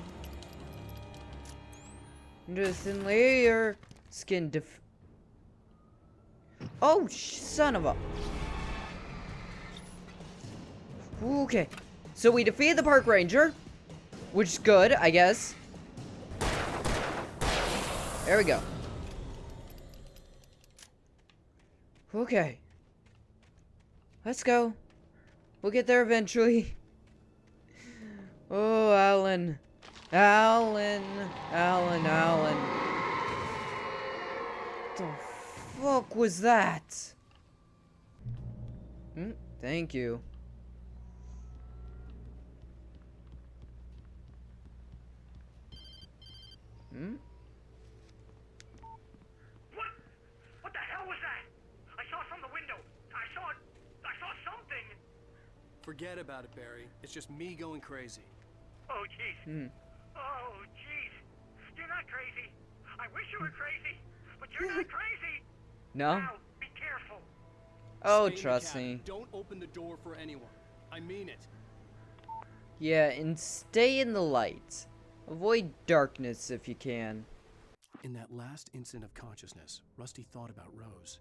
Into a thin layer, skin Oh, son of a. Okay. So we defeated the park ranger, which is good, I guess. There we go. Okay. Let's go. We'll get there eventually. Oh, Alan. Alan. Alan. Alan. What the fuck was that? Thank you. What the hell was that? I saw it from the window. I saw something. Forget about it, Barry. It's just me going crazy. Oh, jeez. Oh, jeez. You're not crazy. I wish you were crazy, but you're not crazy. No? Now, be careful. Oh, Stay in the trust cabin. me. Don't open the door for anyone. I mean it. Yeah, and stay in the light. Avoid darkness if you can. In that last instant of consciousness, Rusty thought about Rose.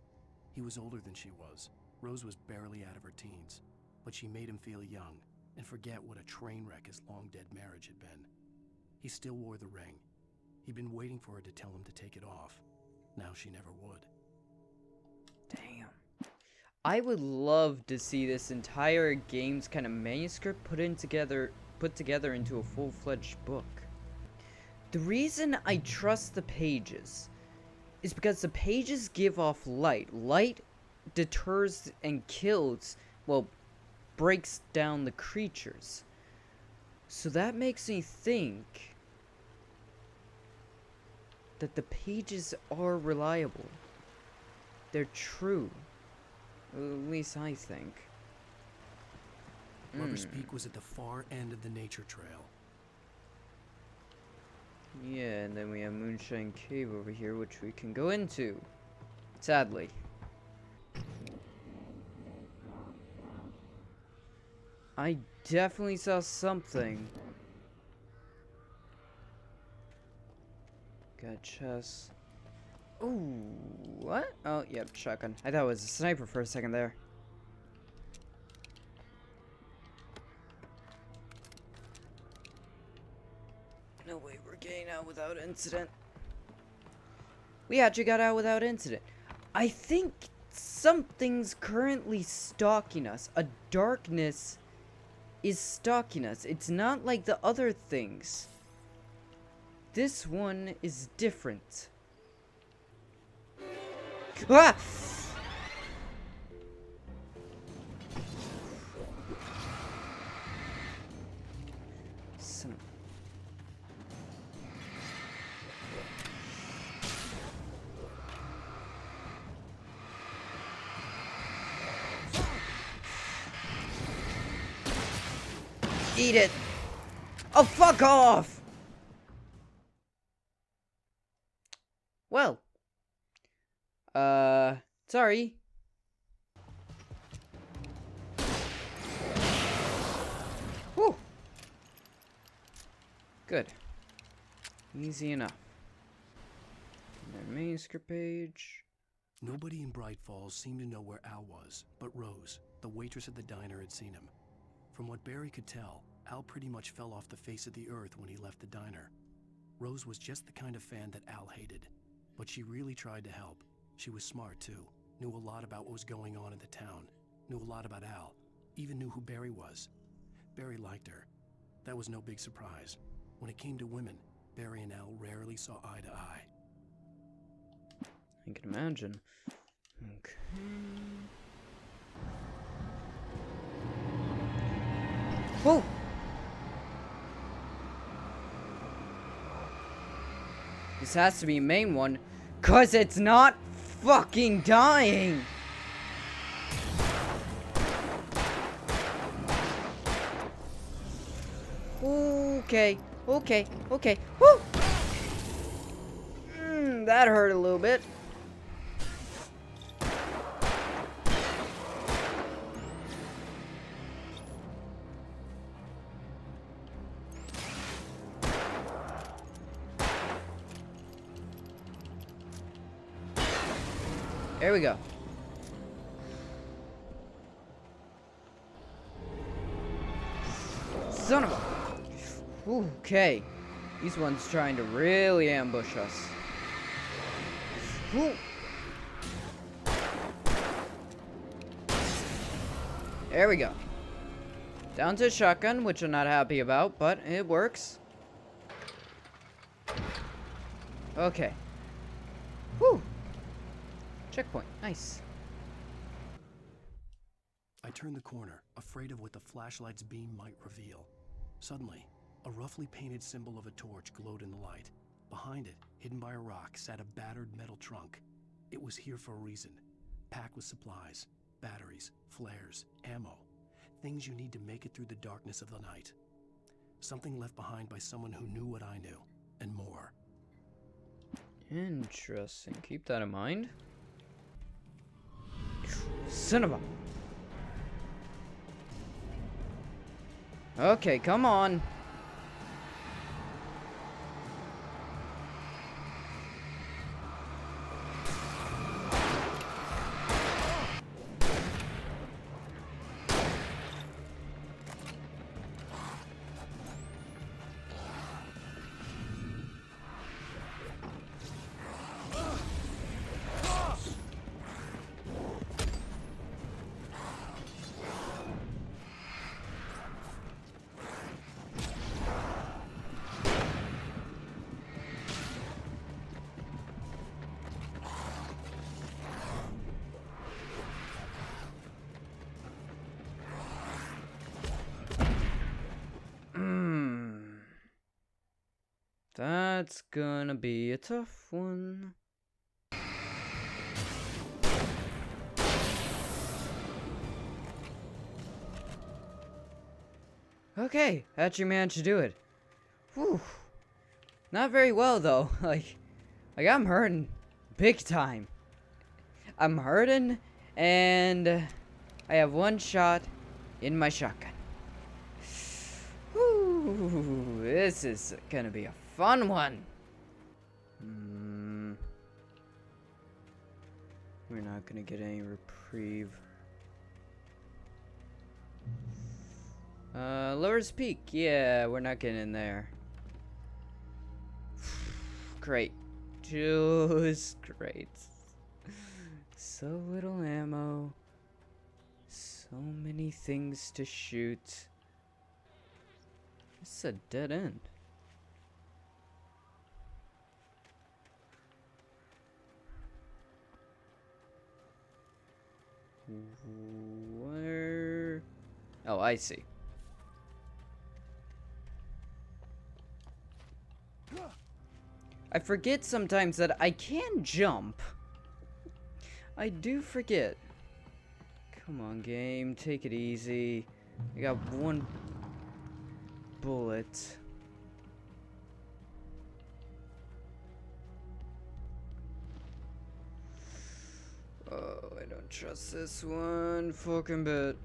He was older than she was. Rose was barely out of her teens, but she made him feel young and forget what a train wreck his long-dead marriage had been. He still wore the ring. He'd been waiting for her to tell him to take it off. Now she never would. Damn. I would love to see this entire game's kind of manuscript put together into a full-fledged book. The reason I trust the pages is because the pages give off light. Light deters and kills, well, breaks down the creatures. So that makes me think that the pages are reliable. they're true. At least I think. Lover's Peak was at the far end of the nature trail. Yeah, and then we have Moonshine Cave over here, which we can go into. Sadly. I definitely saw something. Got chest. Ooh, what? Oh, yep, shotgun. I thought it was a sniper for a second there. No way we're getting out without incident. We actually got out without incident. I think something's currently stalking us. A darkness is stalking us. It's not like the other things. This one is different. Ah! Son of... Eat it! Oh, fuck off! Well. Sorry. Whew. Good. Easy enough. Their manuscript page. Nobody in Bright Falls seemed to know where Al was, but Rose, the waitress at the diner, had seen him. From what Barry could tell, Al pretty much fell off the face of the earth when he left the diner. Rose was just the kind of fan that Al hated, but she really tried to help. She was smart, too. Knew a lot about what was going on in the town. Knew a lot about Al. Even knew who Barry was. Barry liked her. That was no big surprise. When it came to women, Barry and Al rarely saw eye to eye. I can imagine. Okay. Whoa! This has to be a main one, 'cause it's not fucking dying! Okay, okay, okay. Woo! That hurt a little bit. There we go. Son of a... Okay. These ones trying to really ambush us. Ooh. There we go. Down to a shotgun, which I'm not happy about, but it works. Okay. Whew. Checkpoint. Nice. I turned the corner, afraid of what the flashlight's beam might reveal. Suddenly, a roughly painted symbol of a torch glowed in the light. Behind it, hidden by a rock, sat a battered metal trunk. It was here for a reason. Packed with supplies, batteries, flares, ammo. Things you need to make it through the darkness of the night. Something left behind by someone who knew what I knew, and more. Interesting. Keep that in mind. Son of a... Okay, come on. That's gonna be a tough one. Okay, actually managed to do it. Whew. Not very well though. Like I'm hurting big time. I'm hurting, and I have one shot in my shotgun. Whew, this is gonna be a fun one. We're not gonna get any reprieve. Lower's Peak. Yeah, we're not getting in there. Great. Just great. So little ammo. So many things to shoot. This is a dead end. Where? Oh, I see. I forget sometimes that I can jump. I do forget. Come on, game. Take it easy. I got one bullet. Oh, I don't trust this one fucking bit.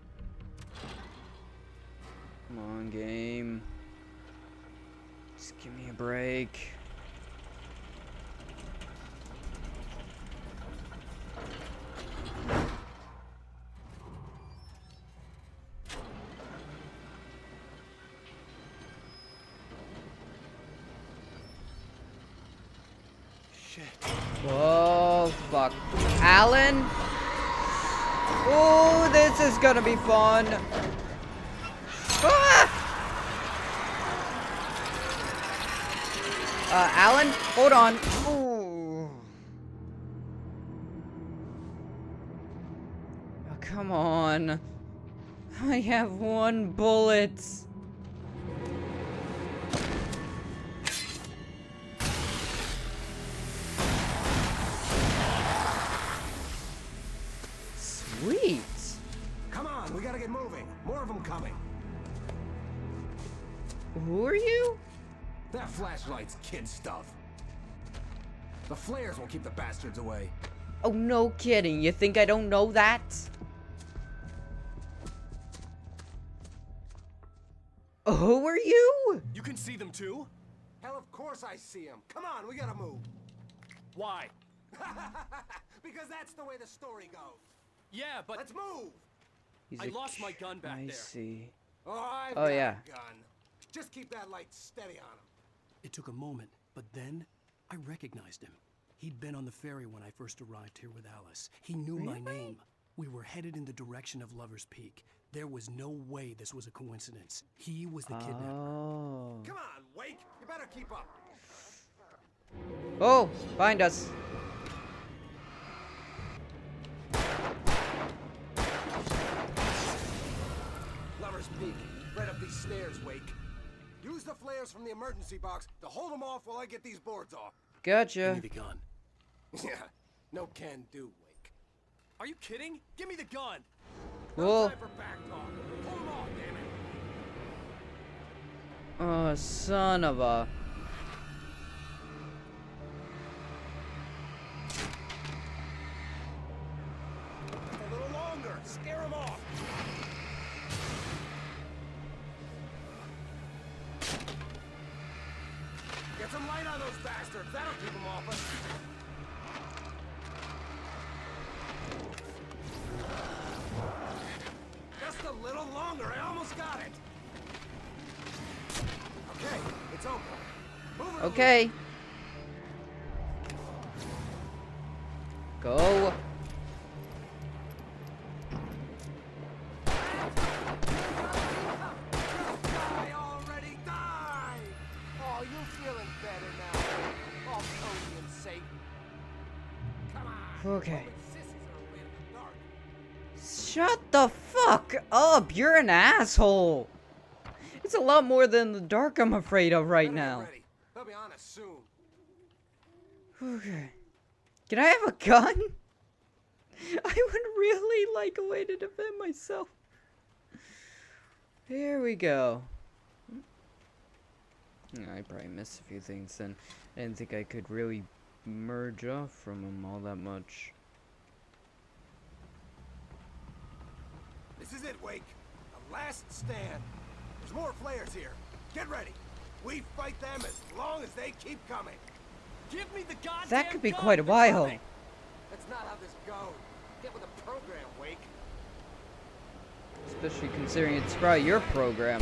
Come on, game. Just give me a break. Shit. Whoa, fuck. Alan? Oh, this is gonna be fun. Ah! Alan, hold on. Ooh. Oh, come on. I have one bullet. Sweet. Come on, we gotta get moving. More of them coming. Who are you? That flashlight's kid stuff. The flares will keep the bastards away. Oh, no kidding. You think I don't know that? Who are you? You can see them too? Hell, of course I see them. Come on, we gotta move. Why? Because that's the way the story goes. Yeah, but let's move. I lost my gun back there. I see. Oh, I've Oh, got yeah. a gun. Just keep that light steady on him. It took a moment, but then I recognized him. He'd been on the ferry when I first arrived here with Alice. He knew my name. We were headed in the direction of Lover's Peak. There was no way this was a coincidence. He was the kidnapper. Oh. Come on, Wake. You better keep up. Oh, find us. Lover's Peak. Right up these stairs, Wake. Use the flares from the emergency box to hold them off while I get these boards off. Gotcha. Give me the gun. Yeah, no can do, Wake. Are you kidding? Give me the gun. No Well. time for back talk. Pull them off, damn it. Oh, son of a. A little longer. Scare them off. Get some light on those bastards. That'll keep them off us. Just a little longer. I almost got it. Okay, it's open. Move it Okay. Go. Die already, die! Oh, you feeling better now? All cozy and safe. Come on. Okay. Only sissies are away in the dark. Shut the fuck up. You're an asshole. It's a lot more than the dark I'm afraid of right Better get now. ready. They'll be on us soon. Okay. Can I have a gun? I would really like a way to defend myself. Here we go. I probably missed a few things then. I didn't think I could really merge off from him all that much. This is it, Wake. The last stand. There's more flares here. Get ready. We fight them as long as they keep coming. Give me the goddamn That could be gun! quite a while. That's not how this goes. Get with the program, Wake. Especially considering it's probably your program.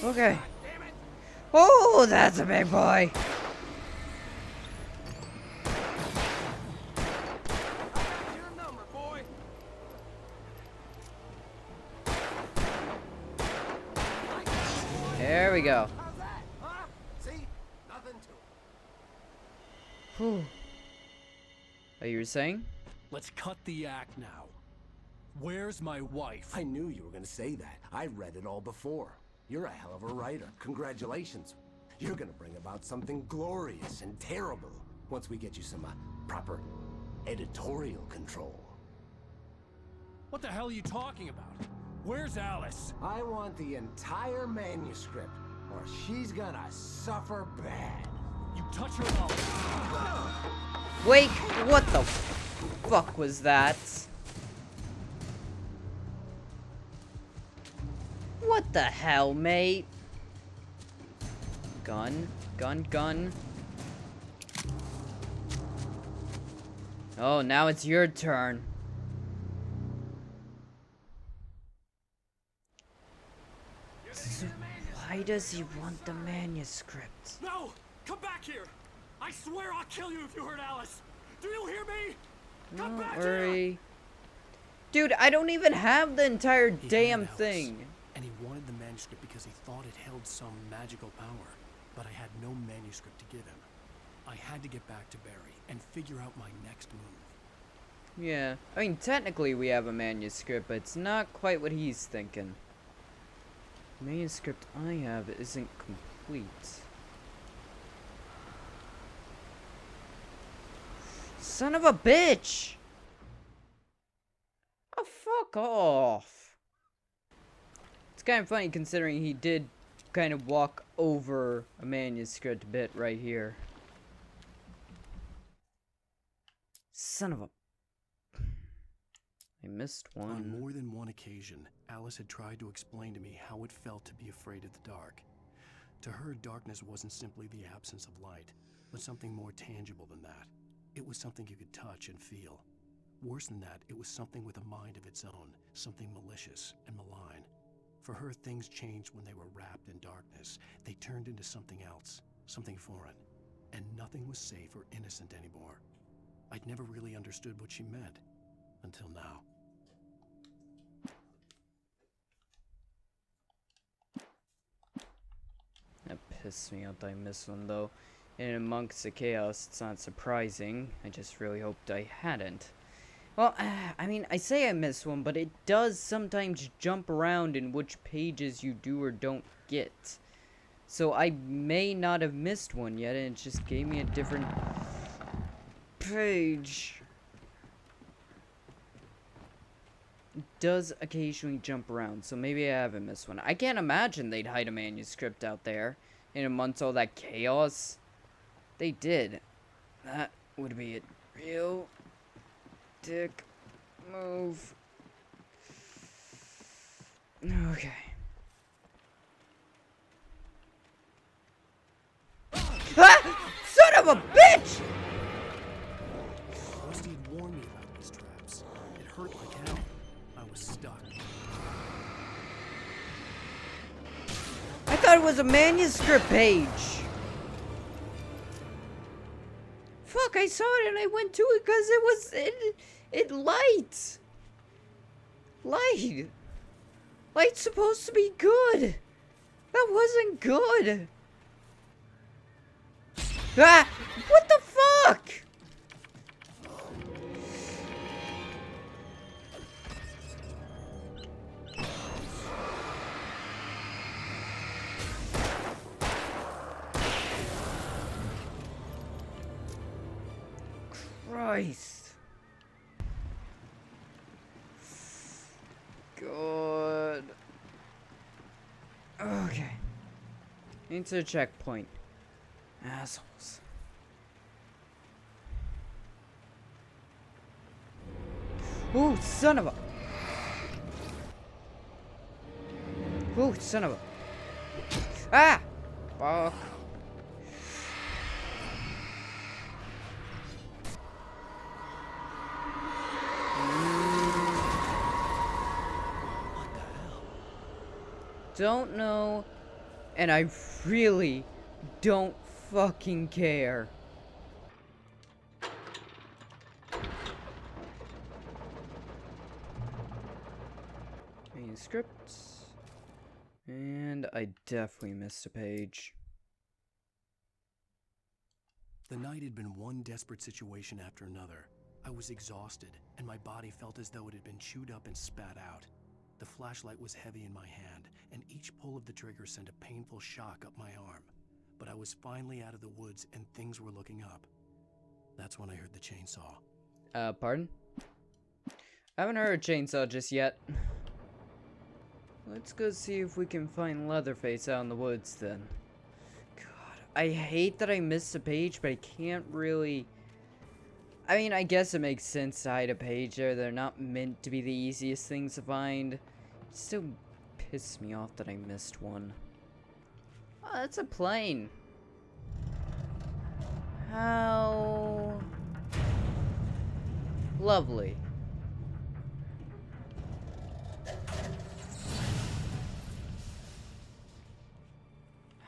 Okay. Oh, that's a big boy. There we go. See? Nothing to it. Whew. Oh, you were saying? Let's cut the act now. Where's my wife? I knew you were gonna say that. I read it all before. You're a hell of a writer. Congratulations. You're gonna bring about something glorious and terrible once we get you some proper editorial control. What the hell are you talking about? Where's Alice? I want the entire manuscript, or she's gonna suffer bad. You touch her Wake, what the fuck was that? What the hell, mate? Gun, gun, gun. Oh, now it's your turn. So why does he want the manuscript? No! Come back here! I swear I'll kill you if you hurt Alice! Do you hear me? Come back Don't worry. here! Dude, I don't even have the entire damn thing. And he wanted the manuscript because he thought it held some magical power. But I had no manuscript to give him. I had to get back to Barry and figure out my next move. Yeah, I mean, technically we have a manuscript, but it's not quite what he's thinking. The manuscript I have isn't complete. Son of a bitch! Oh, fuck off. It's kind of funny considering he did kind of walk over a manuscript bit right here. Son of a... I missed one. On more than one occasion, Alice had tried to explain to me how it felt to be afraid of the dark. To her, darkness wasn't simply the absence of light, but something more tangible than that. It was something you could touch and feel. Worse than that, it was something with a mind of its own, something malicious and malign. For her, things changed when they were wrapped in darkness. They turned into something else, something foreign, and nothing was safe or innocent anymore. I'd never really understood what she meant, until now. That pissed me out that I missed one though. And amongst the chaos, it's not surprising. I just really hoped I hadn't. Well, I mean, I say I missed one, but it does sometimes jump around in which pages you do or don't get. So I may not have missed one yet, and it just gave me a different page. It does occasionally jump around, so maybe I haven't missed one. I can't imagine they'd hide a manuscript out there in amongst all that chaos. They did. That would be a real dick move. Okay. Ah! Son of a bitch! Rusty had warned me about these traps. It hurt like hell. I was stuck. I thought it was a manuscript page. Fuck, I saw it and I went to it because it was it light. Light. Light's supposed to be good. That wasn't good. Ah! What the fuck? Christ. God. Into a checkpoint. Assholes. Ooh, son of a... Ooh, son of a... Ah! Fuck. Don't know, and I really don't fucking care. Manuscripts. And I definitely missed a page. The night had been one desperate situation after another. I was exhausted, and my body felt as though it had been chewed up and spat out. The flashlight was heavy in my hand, and each pull of the trigger sent a painful shock up my arm. But I was finally out of the woods, and things were looking up. That's when I heard the chainsaw. Pardon? I haven't heard chainsaw just yet. Let's go see if we can find Leatherface out in the woods then. God, I hate that I missed a page, but I can't really... I mean, I guess it makes sense to hide a page there. They're not meant to be the easiest things to find. It still pisses me off that I missed one. Oh, that's a plane. How... lovely.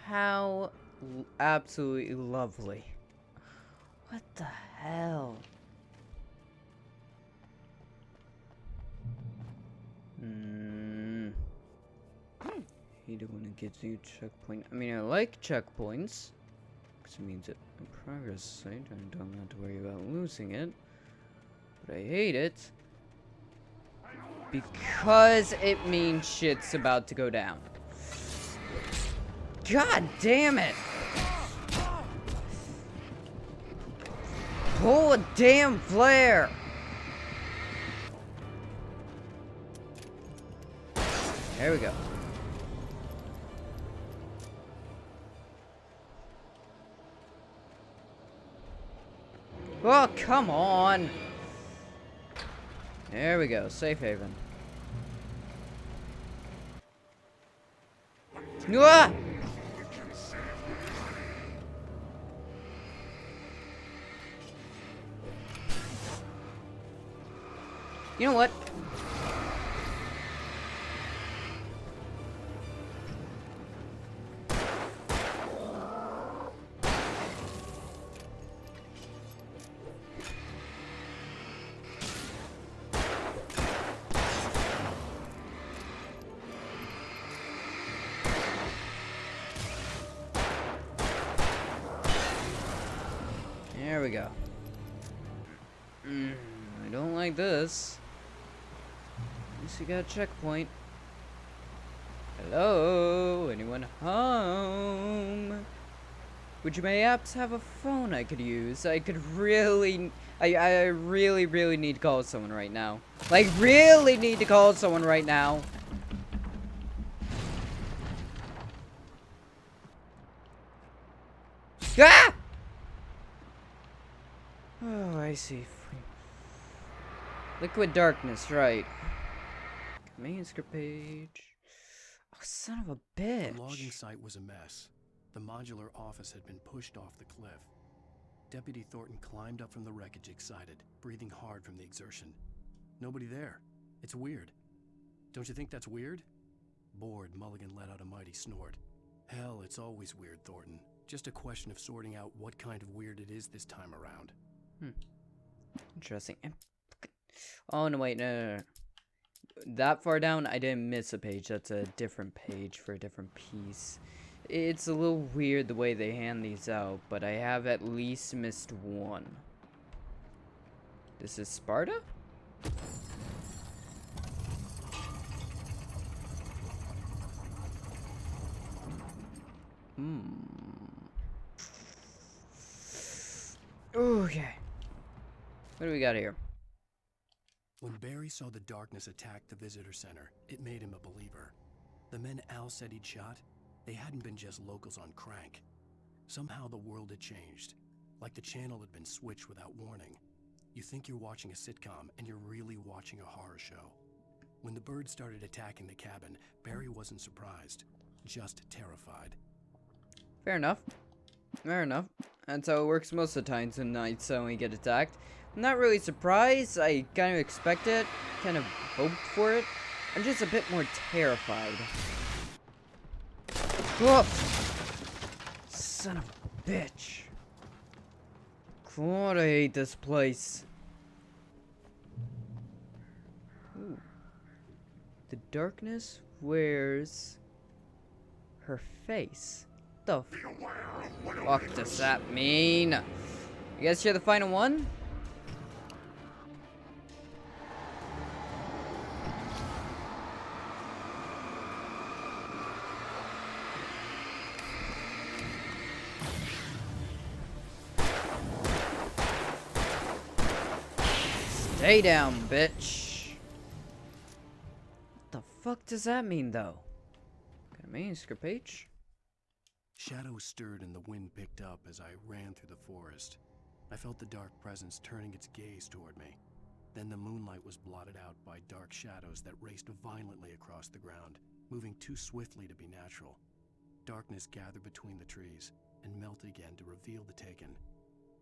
How absolutely lovely. What the hell? You don't want to get to your checkpoint. I mean, I like checkpoints. Because it means it in progress site. I don't have to worry about losing it. But I hate it. Because it means shit's about to go down. God damn it! Pull a damn flare! There we go. Oh, come on! There we go, safe haven. Ah! You know what? There we go. I don't like this. At least we got a checkpoint. Hello? Anyone home? Would you mayhaps have a phone I could use? I could really... I really need to call someone right now. Like, really need to call someone right now. Ah! Oh, I see. Liquid darkness, right. Manuscript page. Oh, son of a bitch. The logging site was a mess. The modular office had been pushed off the cliff. Deputy Thornton climbed up from the wreckage excited, breathing hard from the exertion. Nobody there. It's weird. Don't you think that's weird? Bored, Mulligan let out a mighty snort. Hell, it's always weird, Thornton. Just a question of sorting out what kind of weird it is this time around. Interesting. Oh, no, wait, no. That far down, I didn't miss a page. That's a different page for a different piece. It's a little weird the way they hand these out, but I have at least missed one. This is Sparta? Okay. What do we got here? When Barry saw the darkness attack the visitor center, it made him a believer. The men Al said he'd shot, They hadn't been just locals on crank. Somehow the world had changed, like the channel had been switched without warning. You think you're watching a sitcom, and you're really watching a horror show. When the birds started attacking the cabin, Barry wasn't surprised, just terrified. Fair enough. Fair enough. That's how it works most of the time tonight when we get attacked. I'm not really surprised. I kind of expect it, kind of hoped for it. I'm just a bit more terrified. Oh! Son of a bitch. God, I hate this place. Ooh. The darkness wears her face. The fuck does that mean? You guys hear the final one? Stay down, bitch. What the fuck does that mean, though? Got a manuscript page? Shadows stirred and the wind picked up as I ran through the forest. I felt the dark presence turning its gaze toward me. Then the moonlight was blotted out by dark shadows that raced violently across the ground, moving too swiftly to be natural. Darkness gathered between the trees and melted again to reveal the Taken.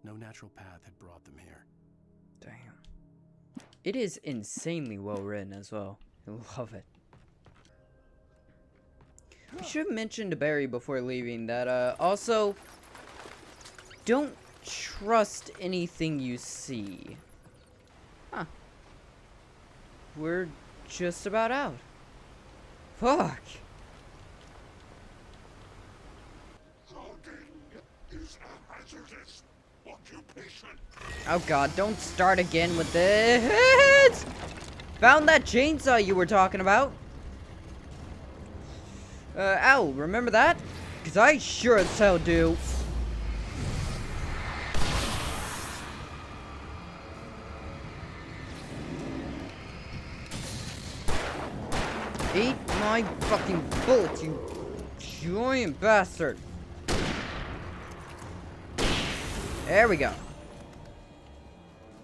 No natural path had brought them here. Damn. It is insanely well written as well. I love it. I should have mentioned to Barry before leaving that, also, don't trust anything you see. Huh. We're just about out. Fuck. Is a hazardous occupation. Oh god, don't start again with this! Found that chainsaw you were talking about. Al, remember that? Because I sure as hell do. Eat my fucking bullets, you giant bastard. There we go.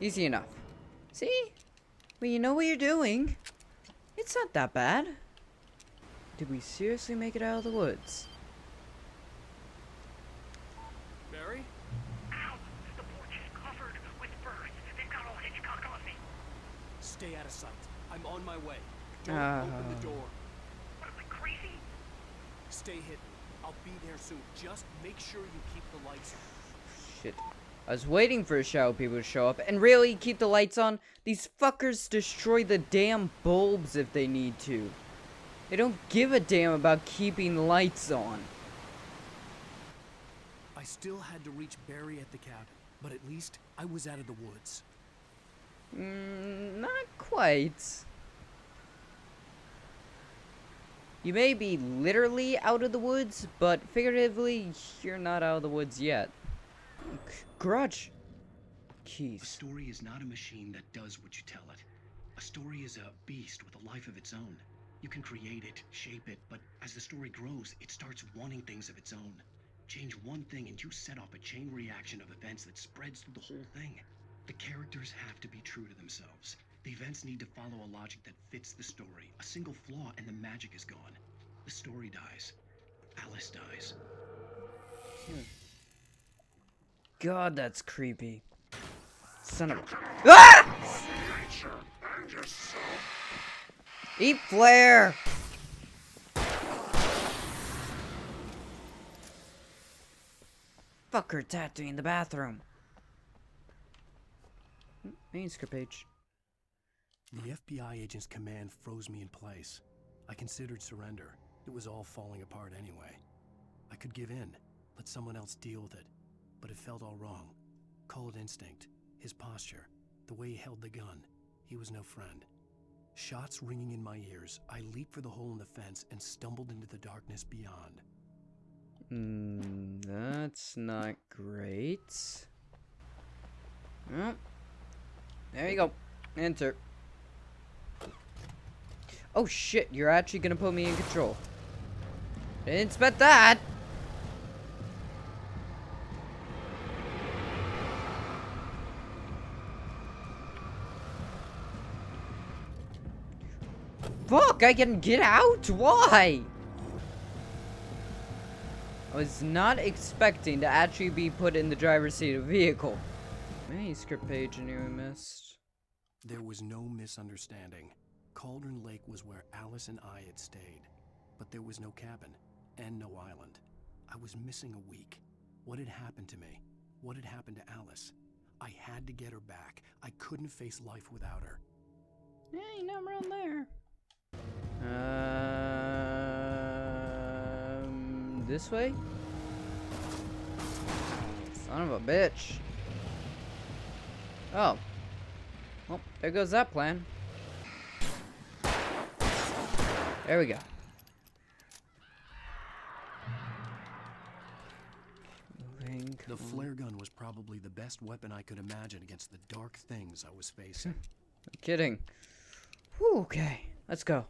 Easy enough. See? Well, you know what you're doing. It's not that bad. Did we seriously make it out of the woods? Barry? Ow! The porch is covered with birds. They've got all Hitchcock on me. Stay out of sight. I'm on my way. Don't open the door. What am I, crazy? Stay hidden. I'll be there soon. Just make sure you keep the lights on. Shit. I was waiting for shadow people to show up. And really, keep the lights on? These fuckers destroy the damn bulbs if they need to. They don't give a damn about keeping lights on. I still had to reach Barry at the cabin, but at least I was out of the woods. Not quite. You may be literally out of the woods, but figuratively, you're not out of the woods yet. Garage keys. A story is not a machine that does what you tell it. A story is a beast with a life of its own. You can create it, shape it, but as the story grows, it starts wanting things of its own. Change one thing and you set off a chain reaction of events that spreads through the whole thing. The characters have to be true to themselves. The events need to follow a logic that fits the story. A single flaw and the magic is gone. The story dies. Alice dies. God, that's creepy. Son of a... Ah! Eat flare! Fucker tattooing the bathroom. Manuscript page. The FBI agent's command froze me in place. I considered surrender. It was all falling apart anyway. I could give in, let someone else deal with it. But it felt all wrong. Call it instinct. His posture. The way he held the gun. He was no friend. Shots ringing in my ears, I leaped for the hole in the fence and stumbled into the darkness beyond. That's not great. Oh. There you go. Enter. Oh shit, you're actually gonna put me in control. Didn't expect that. Fuck, I can get out? Why? I was not expecting to actually be put in the driver's seat of a vehicle. Manuscript page and you missed. There was no misunderstanding. Cauldron Lake was where Alice and I had stayed. But there was no cabin, and no island. I was missing a week. What had happened to me? What had happened to Alice? I had to get her back. I couldn't face life without her. Ain't nothing around there. This way? Son of a bitch. Oh. Well, there goes that plan. There we go. The flare gun was probably the best weapon I could imagine against the dark things I was facing. I'm kidding. Whew, okay, let's go.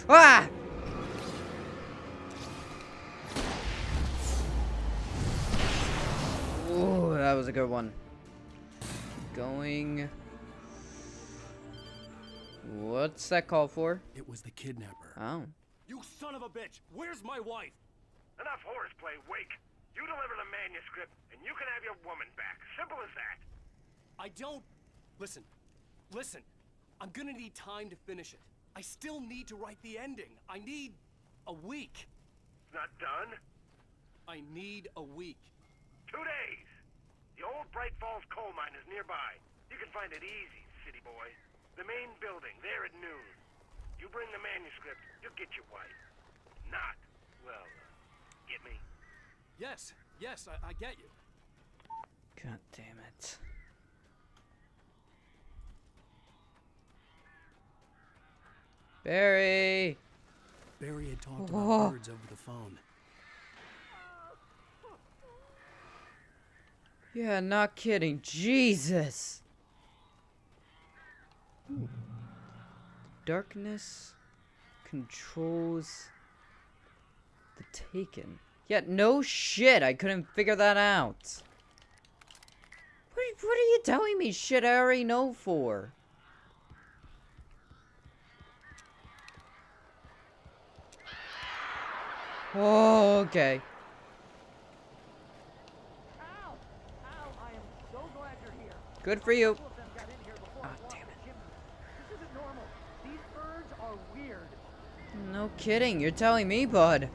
Ah! Ooh, that was a good one. Going. What's that call for? It was the kidnapper. Oh. You son of a bitch! Where's my wife? Enough horseplay, Wake. You deliver the manuscript, and you can have your woman back. Simple as that. I don't... Listen. I'm gonna need time to finish it. I still need to write the ending. I need a week. Not done? I need a week. 2 days. The old Bright Falls coal mine is nearby. You can find it easy, city boy. The main building, there at noon. You bring the manuscript, you'll get your wife. Not, well, get me? Yes, I get you. God damn it. Barry! Barry had talked about birds over the phone. Yeah, not kidding. Jesus! Ooh. Darkness controls the Taken. Yeah, no shit, I couldn't figure that out. What are you telling me shit I already know for? Oh, okay. Ow! I am so glad you're here. Good for you. Oh, damn it. This isn't normal. These birds are weird. No kidding, you're telling me, bud.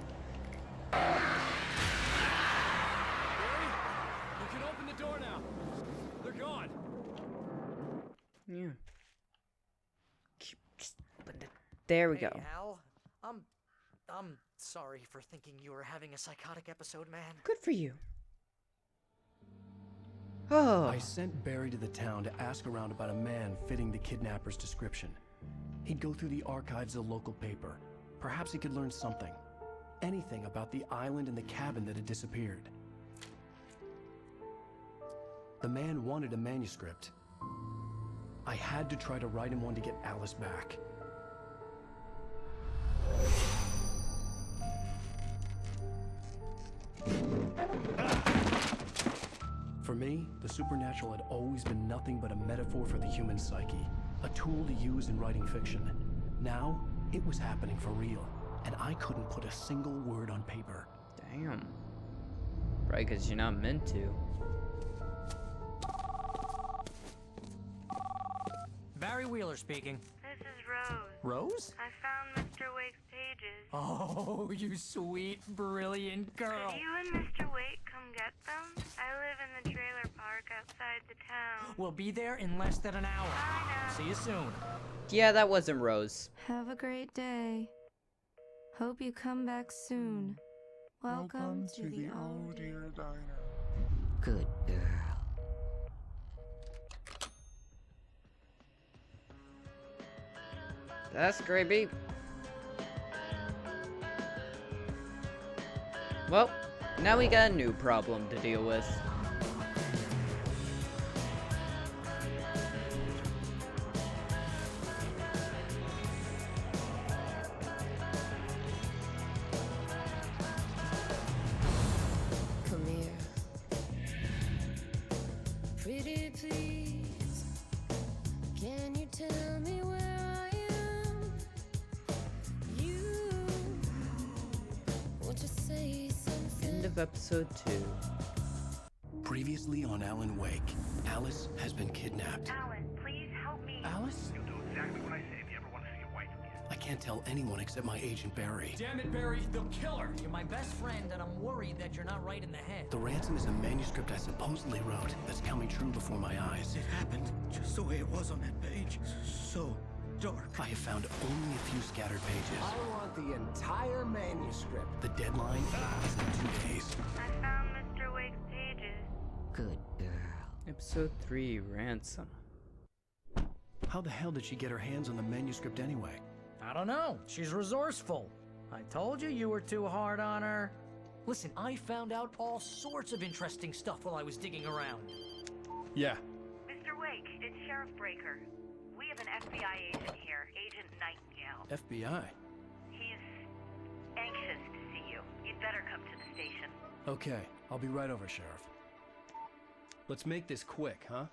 Barry, you can open the door now. They're gone. Yeah. Just open it. There we go. Hey, Al. I'm sorry for thinking you were having a psychotic episode, man. Good for you. Oh. I sent Barry to the town to ask around about a man fitting the kidnapper's description. He'd go through the archives of the local paper. Perhaps he could learn something. Anything about the island and the cabin that had disappeared. The man wanted a manuscript. I had to try to write him one to get Alice back. For me, the supernatural had always been nothing but a metaphor for the human psyche, a tool to use in writing fiction. Now, it was happening for real, and I couldn't put a single word on paper. Damn. Right, because you're not meant to. Barry Wheeler speaking. This is Rose. Rose? I found Mr. Wake's pages. Oh, you sweet, brilliant girl. Could you and Mr. Wake come get them? I live in the trailer park outside the town. We'll be there in less than an hour. See you soon. Yeah, that wasn't Rose. Have a great day. Hope you come back soon. Welcome to the old dear diner. Good girl. That's creepy. Well, now we got a new problem to deal with. Pretty please, can you tell me where I am? You want to say something? End of episode 2. Previously on Alan Wake, Alice has been kidnapped. Alan, please help me. Alice? You'll do exactly what I say if you ever want to see your wife again. I can't tell anyone except my agent Barry. Damn it, Barry, they'll kill her. You're my best friend, and I'm worried that you're not right in the head. The ransom is a manuscript I supposedly wrote that's coming true before my eyes. It happened just the way it was on that page. So dark. I have found only a few scattered pages. I want the entire manuscript. The deadline is in 2 days. I found Mr. Wake's pages. Good girl. Episode 3, Ransom. How the hell did she get her hands on the manuscript anyway? I don't know. She's resourceful. I told you you were too hard on her. Listen, I found out all sorts of interesting stuff while I was digging around. Yeah. Mr. Wake, it's Sheriff Breaker. We have an FBI agent here, Agent Nightingale. FBI? He's anxious to see you. You'd better come to the station. Okay, I'll be right over, Sheriff. Let's make this quick, huh?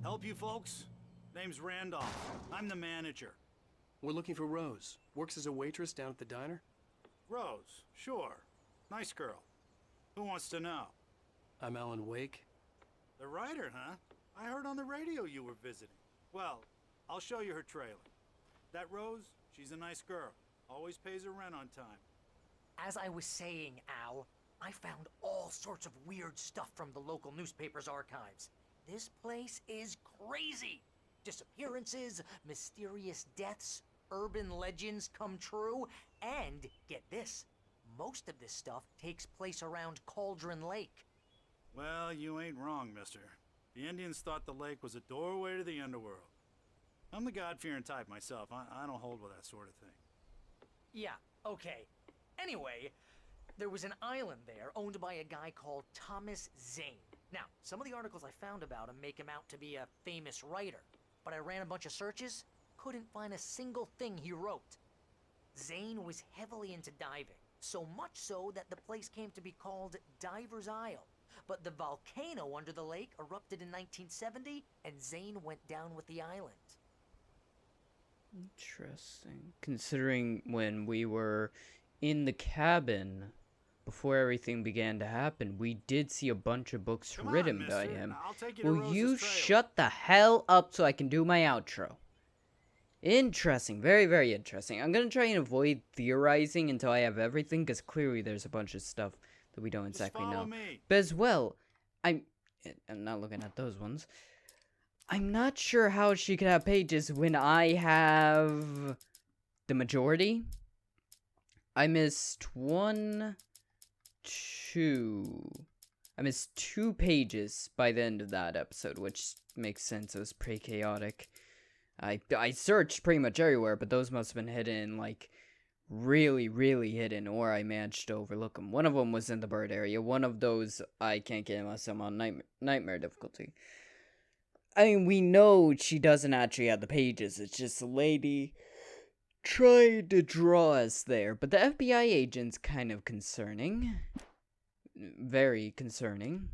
Help you folks? Name's Randolph. I'm the manager. We're looking for Rose. Works as a waitress down at the diner. Rose, sure. Nice girl. Who wants to know? I'm Alan Wake. The writer, huh? I heard on the radio you were visiting. Well, I'll show you her trailer. That Rose, she's a nice girl. Always pays her rent on time. As I was saying, Al, I found all sorts of weird stuff from the local newspaper's archives. This place is crazy. Disappearances, mysterious deaths, urban legends come true, and get this, most of this stuff takes place around Cauldron Lake. Well, you ain't wrong, mister. The Indians thought the lake was a doorway to the underworld. I'm the God-fearing type myself. I don't hold with that sort of thing. Yeah, okay. Anyway, there was an island there owned by a guy called Thomas Zane. Now, some of the articles I found about him make him out to be a famous writer, but I ran a bunch of searches, couldn't find a single thing he wrote. Zane was heavily into diving, so much so that the place came to be called Diver's Isle. But the volcano under the lake erupted in 1970, and Zane went down with the island. Interesting. Considering when we were in the cabin, before everything began to happen, we did see a bunch of books written by him. Will you shut the hell up so I can do my outro? Interesting. Very, very interesting. I'm going to try and avoid theorizing until I have everything, because clearly there's a bunch of stuff that we don't exactly know. But as well, I'm not looking at those ones. I'm not sure how she could have pages when I have the majority. I missed I missed 2 pages by the end of that episode, which makes sense. It was pretty chaotic. I searched pretty much everywhere, but those must have been hidden, like, really, really hidden, or I managed to overlook them. One of them was in the bird area. One of those I can't get unless I'm on nightmare difficulty. I mean, we know she doesn't actually have the pages. It's just a lady trying to draw us there. But the FBI agent's kind of concerning. Very concerning.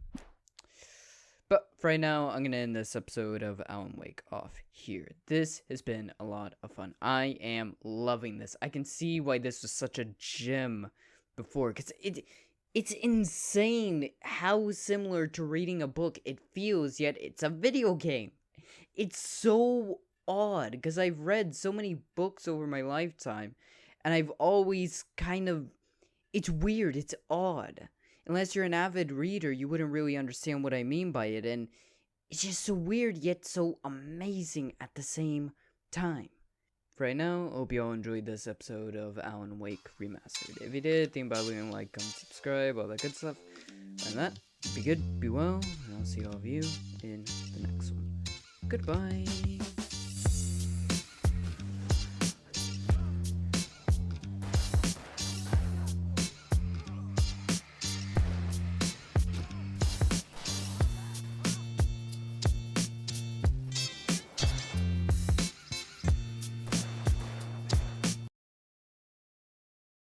But for right now, I'm going to end this episode of Alan Wake off here. This has been a lot of fun. I am loving this. I can see why this was such a gem before. Because it's insane how similar to reading a book it feels, yet it's a video game. It's so odd, because I've read so many books over my lifetime, and I've always kind of... It's weird, it's odd. Unless you're an avid reader, you wouldn't really understand what I mean by it, and it's just so weird, yet so amazing at the same time. For right now, hope you all enjoyed this episode of Alan Wake Remastered. If you did, think about leaving a like, comment, subscribe, all that good stuff. And that, be good, be well, and I'll see all of you in the next one. Goodbye!